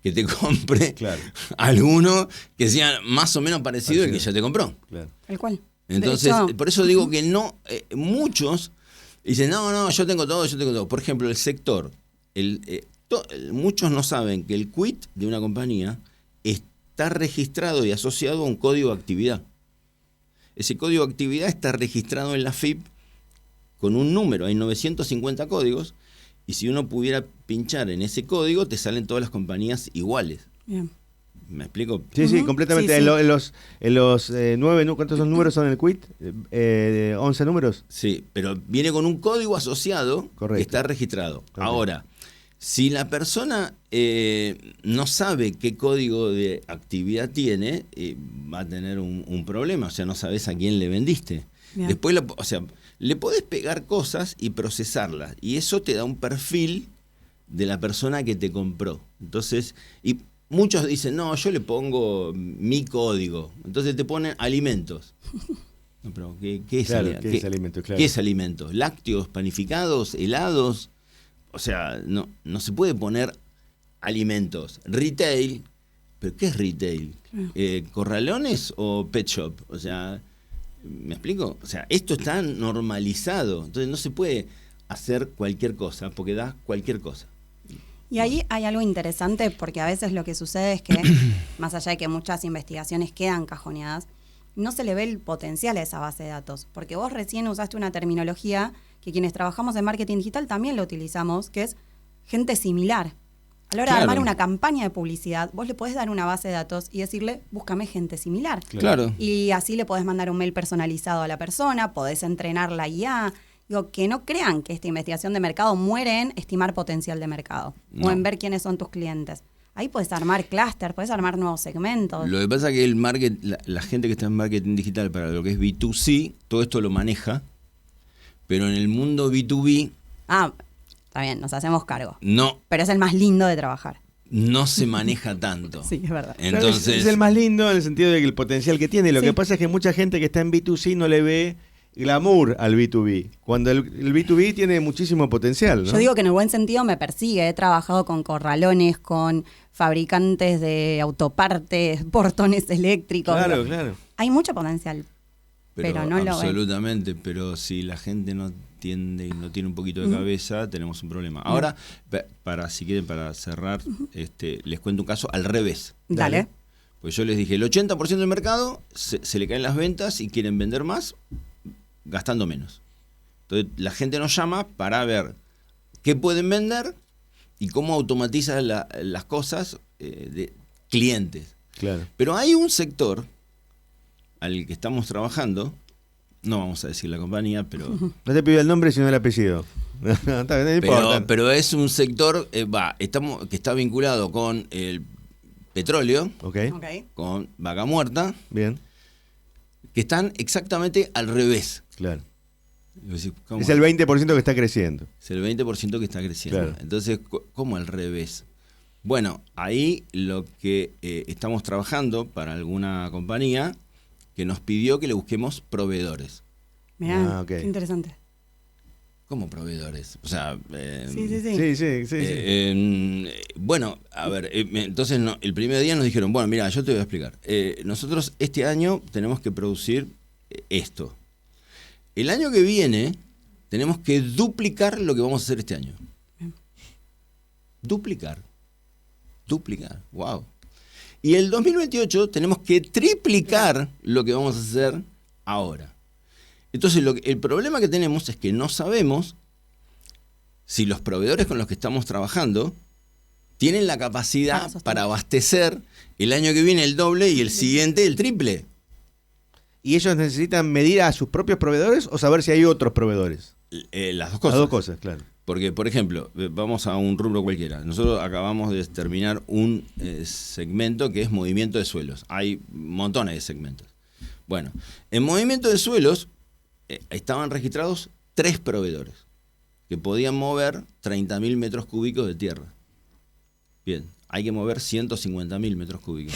que te compre Claro. alguno que sea más o menos parecido al que Parecido. ya te compró. Claro. ¿El cuál? Entonces, De hecho, por eso digo que no, muchos dicen, no, yo tengo todo. Por ejemplo, el sector, muchos no saben que el quit de una compañía está registrado y asociado a un código de actividad. Ese código de actividad está registrado en la FIP con un número, hay 950 códigos, y si uno pudiera pinchar en ese código, te salen todas las compañías iguales. Bien. ¿Me explico? Sí, sí, Ujú. completamente. Sí, sí. En los 9, ¿cuántos son números son en el quit? 11 números. Sí, pero viene con un código asociado Correcto. que está registrado. Correcto. Ahora, si la persona no sabe qué código de actividad tiene, va a tener un problema. O sea, no sabes a quién le vendiste. Bien. Después, le podés pegar cosas y procesarlas. Y eso te da un perfil de la persona que te compró. Entonces, y muchos dicen, no, yo le pongo mi código. Entonces te ponen alimentos. No, pero ¿qué es Claro, alimento? ¿qué es alimento? Claro. ¿Qué es alimento? ¿Lácteos, panificados, helados? O sea, no se puede poner alimentos. Retail, ¿pero qué es retail? ¿Corralones o pet shop? O sea, ¿me explico? O sea, esto está normalizado. Entonces no se puede hacer cualquier cosa, porque da cualquier cosa. Y ahí hay algo interesante porque a veces lo que sucede es que, más allá de que muchas investigaciones quedan cajoneadas, no se le ve el potencial a esa base de datos. Porque vos recién usaste una terminología que quienes trabajamos en marketing digital también lo utilizamos, que es gente similar. A la hora de Claro. armar una campaña de publicidad, vos le podés dar una base de datos y decirle, búscame gente similar. Claro. Y así le podés mandar un mail personalizado a la persona, podés entrenar la IA. Digo, que no crean que esta investigación de mercado muere en estimar potencial de mercado o No. en ver quiénes son tus clientes. Ahí puedes armar clúster, puedes armar nuevos segmentos. Lo que pasa es que la gente que está en marketing digital para lo que es B2C, todo esto lo maneja, pero en el mundo B2B Ah, está bien, nos hacemos cargo. no Pero es el más lindo de trabajar. se maneja tanto. Sí, es verdad. Claro, Entonces, es el más lindo en el sentido de que el potencial que tiene. Lo Sí. que pasa es que mucha gente que está en B2C no le ve glamour al B2B, cuando el B2B tiene muchísimo potencial, ¿no? Yo digo que en el buen sentido me persigue. He trabajado con corralones, con fabricantes de autopartes, portones eléctricos. Claro, claro. Hay mucho potencial. pero no lo ven. absolutamente, pero si la gente no entiende y no tiene un poquito de cabeza, tenemos un problema. Ahora, si quieren, para cerrar, les cuento un caso al revés. Dale. Pues yo les dije, el 80% del mercado se le caen las ventas y quieren vender más gastando menos. Entonces la gente nos llama para ver qué pueden vender y cómo automatiza las cosas de clientes. Claro. Pero hay un sector al que estamos trabajando, no vamos a decir la compañía, pero No te pido el nombre sino el apellido. No importa. pero es un sector que está vinculado con el petróleo, Ok, Ok. con vaca muerta, bien, que están exactamente al revés. claro. Y vos decís, ¿cómo? Es el 20% que está creciendo. Es el 20% que está creciendo. Claro. Entonces, ¿cómo al revés? Bueno, ahí lo que estamos trabajando para alguna compañía que nos pidió que le busquemos proveedores. Mirá, Ah, ok. qué interesante. ¿Cómo proveedores? O sea, Sí. bueno, a ver, entonces el primer día nos dijeron, bueno, mira, yo te voy a explicar. Nosotros este año tenemos que producir esto. El año que viene tenemos que duplicar lo que vamos a hacer este año. Duplicar, wow. Y el 2028 tenemos que triplicar lo que vamos a hacer ahora. Entonces, el problema que tenemos es que no sabemos si los proveedores con los que estamos trabajando tienen la capacidad para abastecer el año que viene el doble y el siguiente el triple. ¿Y ellos necesitan medir a sus propios proveedores o saber si hay otros proveedores? Las dos cosas. Las dos cosas, claro. Porque, por ejemplo, vamos a un rubro cualquiera. Nosotros acabamos de terminar un segmento que es movimiento de suelos. Hay montones de segmentos. Bueno, en movimiento de suelos estaban registrados 3 proveedores que podían mover 30.000 metros cúbicos de tierra. Bien, hay que mover 150.000 metros cúbicos.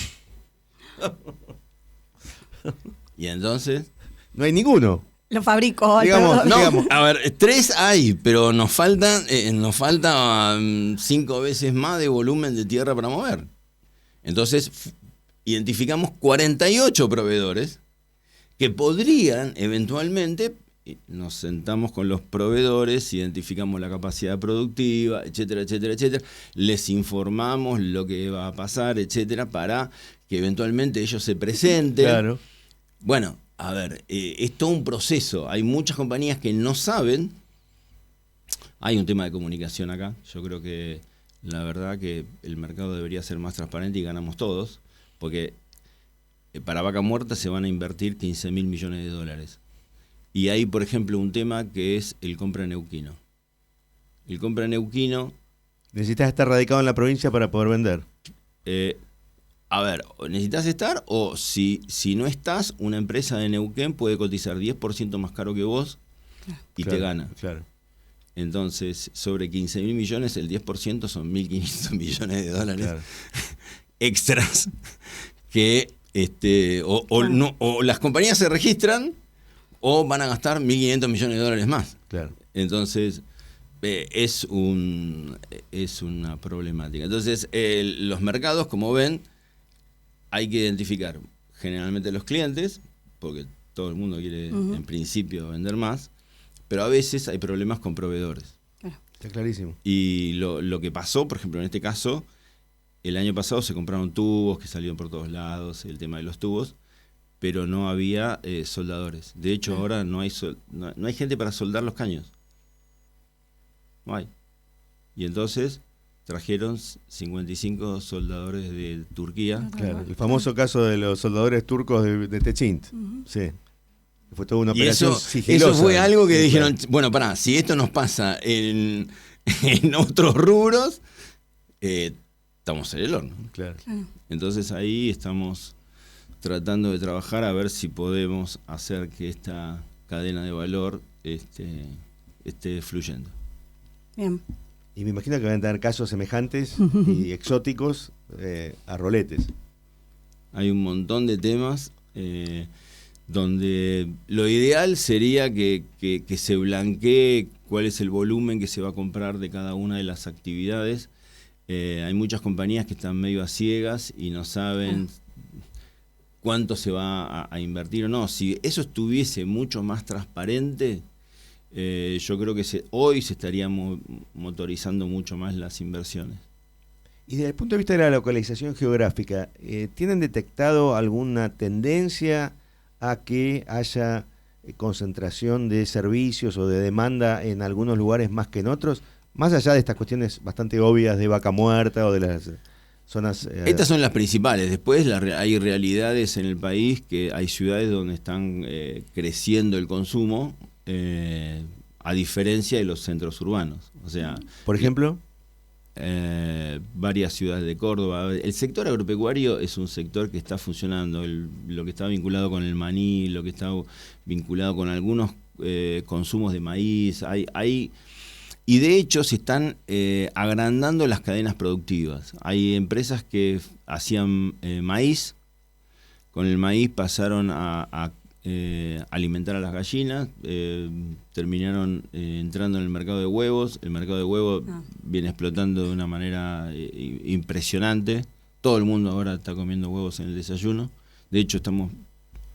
Y entonces... No hay ninguno. Lo fabrico. Digamos, perdón. digamos. A ver, 3 hay, pero nos falta 5 veces más de volumen de tierra para mover. Entonces, identificamos 48 proveedores que podrían eventualmente, nos sentamos con los proveedores, identificamos la capacidad productiva, etcétera, etcétera, etcétera, les informamos lo que va a pasar, etcétera, para que eventualmente ellos se presenten. Claro. Bueno, a ver, es todo un proceso. Hay muchas compañías que no saben. Hay un tema de comunicación acá. Yo creo que la verdad que el mercado debería ser más transparente y ganamos todos, porque para vaca muerta se van a invertir 15.000 millones de dólares. Y hay, por ejemplo, un tema que es el compra neuquino. El compra neuquino... Necesitas estar radicado en la provincia para poder vender. A ver, necesitas estar o si no estás, una empresa de Neuquén puede cotizar 10% más caro que vos y Claro, te gana. Claro. Entonces, sobre 15.000 millones, el 10% son 1.500 millones de dólares Claro. extras que o las compañías se registran o van a gastar 1.500 millones de dólares más. Claro. Entonces, es una problemática. Entonces, los mercados, como ven, hay que identificar generalmente los clientes, porque todo el mundo quiere, en principio, vender más, pero a veces hay problemas con proveedores. Está clarísimo. Y lo que pasó, por ejemplo, en este caso, el año pasado se compraron tubos que salieron por todos lados, el tema de los tubos, pero no había soldadores. De hecho, ahora no hay gente para soldar los caños. No hay. Y entonces trajeron 55 soldadores de Turquía. Claro. El famoso caso de los soldadores turcos de Techint. Sí. Fue toda una Y operación eso sigilosa. fue algo que Sí, dijeron, claro. bueno, pará, si esto nos pasa en otros rubros, estamos en el horno. Claro. Entonces ahí estamos tratando de trabajar a ver si podemos hacer que esta cadena de valor esté fluyendo. Bien. Y me imagino que van a tener casos semejantes y exóticos a roletes. Hay un montón de temas donde lo ideal sería que se blanquee cuál es el volumen que se va a comprar de cada una de las actividades. Hay muchas compañías que están medio a ciegas y no saben cuánto se va a invertir o no. Si eso estuviese mucho más transparente, yo creo que hoy se estarían motorizando mucho más las inversiones. Y desde el punto de vista de la localización geográfica, ¿tienen detectado alguna tendencia a que haya concentración de servicios o de demanda en algunos lugares más que en otros? Más allá de estas cuestiones bastante obvias de vaca muerta o de las zonas... Estas son las principales. Después hay realidades en el país, que hay ciudades donde están creciendo el consumo, a diferencia de los centros urbanos. O sea, por ejemplo, varias ciudades de Córdoba. El sector agropecuario es un sector que está funcionando. Lo que está vinculado con el maní, lo que está vinculado con algunos consumos de maíz. Y de hecho se están agrandando las cadenas productivas. Hay empresas que hacían maíz, con el maíz pasaron a alimentar a las gallinas, terminaron entrando en el mercado de huevos. El mercado de huevos viene explotando de una manera impresionante. Todo el mundo ahora está comiendo huevos en el desayuno. De hecho,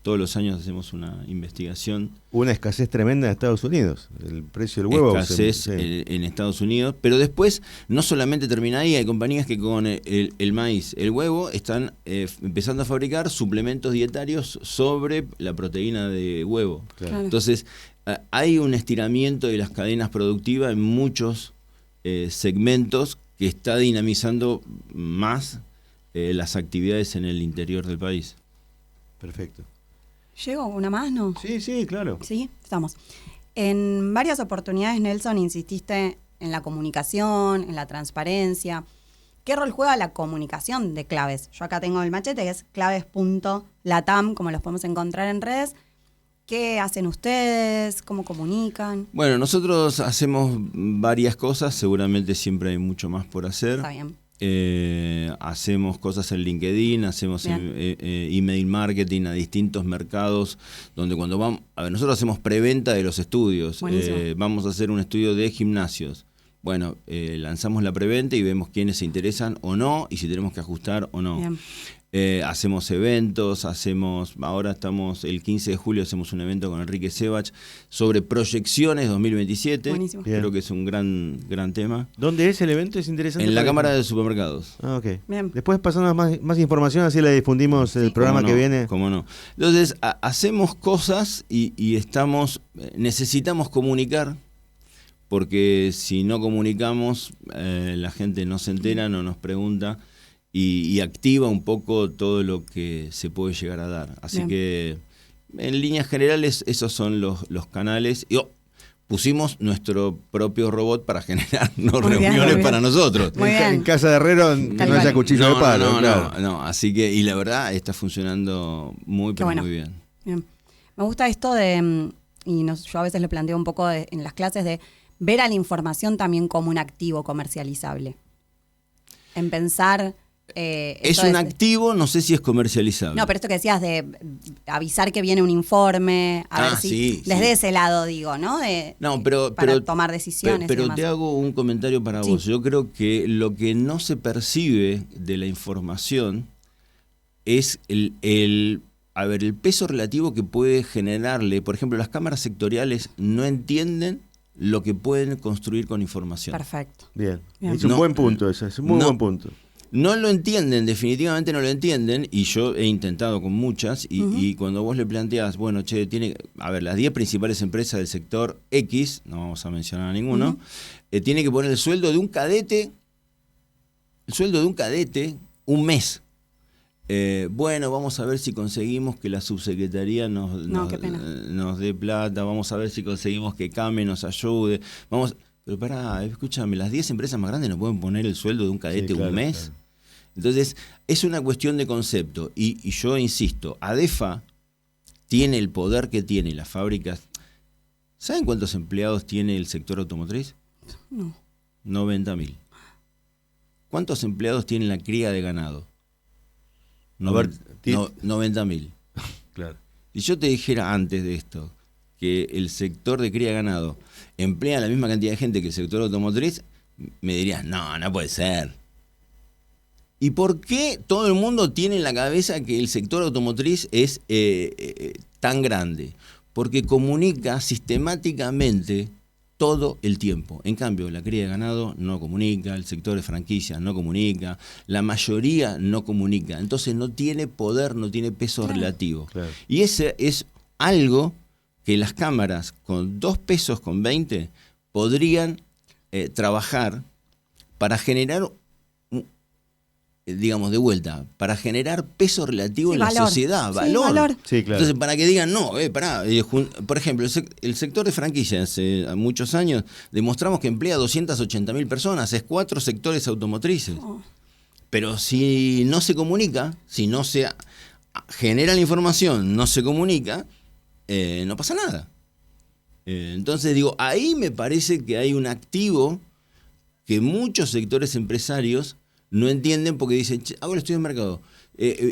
todos los años hacemos una investigación. Una escasez tremenda en Estados Unidos, el precio del huevo. Escasez en Estados Unidos, pero después no solamente termina ahí, hay compañías que con el maíz, el huevo, están empezando a fabricar suplementos dietarios sobre la proteína de huevo. Claro. Entonces, hay un estiramiento de las cadenas productivas en muchos segmentos que está dinamizando más las actividades en el interior del país. Perfecto. ¿Llego una más, no? Sí, claro. Sí, estamos. En varias oportunidades, Nelson, insististe en la comunicación, en la transparencia. ¿Qué rol juega la comunicación de Claves? Yo acá tengo el machete, que es claves.latam, como los podemos encontrar en redes. ¿Qué hacen ustedes? ¿Cómo comunican? Bueno, nosotros hacemos varias cosas, seguramente siempre hay mucho más por hacer. Está bien. Hacemos cosas en LinkedIn, hacemos email marketing a distintos mercados, donde cuando vamos, nosotros hacemos preventa de los estudios. Vamos a hacer un estudio de gimnasios. Bueno, lanzamos la preventa y vemos quiénes se interesan o no, y si tenemos que ajustar o no. Hacemos eventos, ahora estamos, el 15 de julio hacemos un evento con Enrique Sebach sobre proyecciones 2027. Buenísimo. Creo que es un gran tema. ¿Dónde es el evento? Es interesante. En la Cámara de Supermercados. Ah, ok. Bien. Después pasamos más información, así la difundimos el programa que viene. ¿Cómo no? Entonces, hacemos cosas y necesitamos comunicar, porque si no comunicamos, la gente no se entera, no nos pregunta. Y activa un poco todo lo que se puede llegar a dar. Así Bien. que, en líneas generales, esos son los canales. Y pusimos nuestro propio robot para generarnos Muy bien, reuniones muy para bien. nosotros. Muy bien. En casa de Herrero no cual. haya cuchillo de palo. Claro. No. Así que, y la verdad, está funcionando muy bien. Bien. Me gusta esto de, yo a veces lo planteo un poco en las clases, de ver a la información también como un activo comercializable. En pensar... es un activo, no sé si es comercializable. No, pero esto que decías de avisar que viene un informe, a ver si desde ese lado digo, ¿no? Para tomar decisiones. Pero te hago un comentario para vos. Yo creo que lo que no se percibe de la información es el peso relativo que puede generarle. Por ejemplo, las cámaras sectoriales no entienden lo que pueden construir con información. Perfecto. Bien. Es un buen punto eso, es un muy buen punto. No lo entienden, definitivamente no lo entienden, y yo he intentado con muchas, y cuando vos le planteás, bueno, las 10 principales empresas del sector X, no vamos a mencionar a ninguno, tiene que poner el sueldo de un cadete un mes. Bueno, vamos a ver si conseguimos que la subsecretaría nos dé plata, vamos a ver si conseguimos que CAME nos ayude, pero pará, escúchame, las 10 empresas más grandes no pueden poner el sueldo de un cadete un mes. Claro. Entonces, es una cuestión de concepto. Y yo insisto, ADEFA tiene el poder que tiene las fábricas. ¿Saben cuántos empleados tiene el sector automotriz? No. 90.000. ¿Cuántos empleados tiene la cría de ganado? 90.000. Claro. Si yo te dijera antes de esto que el sector de cría de ganado emplea la misma cantidad de gente que el sector automotriz, me dirías, no puede ser. ¿Y por qué todo el mundo tiene en la cabeza que el sector automotriz es tan grande? Porque comunica sistemáticamente todo el tiempo. En cambio, la cría de ganado no comunica, el sector de franquicias no comunica, la mayoría no comunica. Entonces no tiene poder, no tiene peso relativo. Claro. Y ese es algo que las cámaras con 2 pesos con 20 podrían trabajar para generar, digamos, de vuelta, para generar peso relativo en la sociedad, valor. Sí, claro. Entonces, para que digan, no, pará. Por ejemplo, el sector de franquicias, hace muchos años, demostramos que emplea 280.000 personas, es 4 sectores automotrices. Pero si no se comunica, si no se genera la información, no se comunica, no pasa nada. Entonces, digo, ahí me parece que hay un activo que muchos sectores empresarios no entienden porque dicen, hago el estudio de mercado,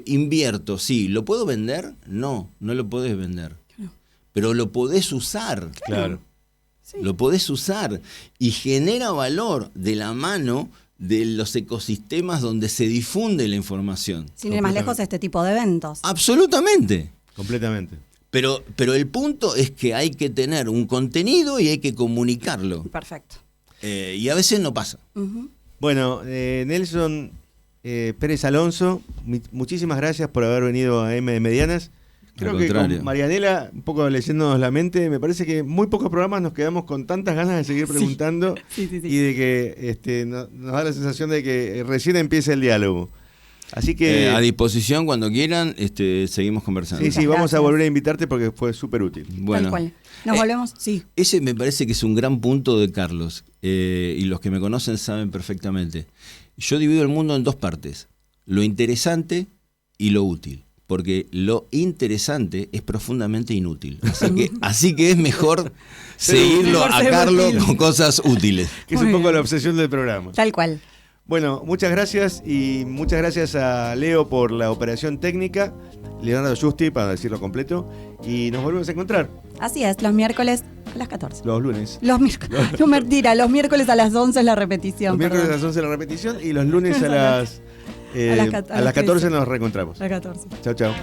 invierto, sí, ¿lo puedo vender? No lo podés vender. Claro. Pero lo podés usar. Claro. Sí. Lo podés usar y genera valor de la mano de los ecosistemas donde se difunde la información. Sin ir más lejos, este tipo de eventos. Absolutamente. Completamente. Pero el punto es que hay que tener un contenido y hay que comunicarlo. Perfecto. Y a veces no pasa. Uh-huh. Bueno, Nelson Pérez Alonso, muchísimas gracias por haber venido a M de Medianas. Creo que con Marianela, un poco leyéndonos la mente, me parece que muy pocos programas nos quedamos con tantas ganas de seguir preguntando sí. y de que nos da la sensación de que recién empieza el diálogo. Así que a disposición cuando quieran, seguimos conversando. Sí, vamos a volver a invitarte porque fue súper útil. Bueno, tal cual. Nos volvemos, sí. Ese me parece que es un gran punto de Carlos, y los que me conocen saben perfectamente. Yo divido el mundo en 2 partes, lo interesante y lo útil, porque lo interesante es profundamente inútil. Así que es mejor seguirlo a Carlos con cosas útiles. Que es un poco la obsesión del programa. Tal cual. Bueno, muchas gracias y muchas gracias a Leo por la operación técnica, Leonardo Justi, para decirlo completo, y nos volvemos a encontrar. Así es, los miércoles a las 14. Los lunes. No, mentira, los miércoles a las 11 es la repetición. Los miércoles a las 11 la repetición y los lunes a las 14 nos reencontramos. A las 14. Chao, chao.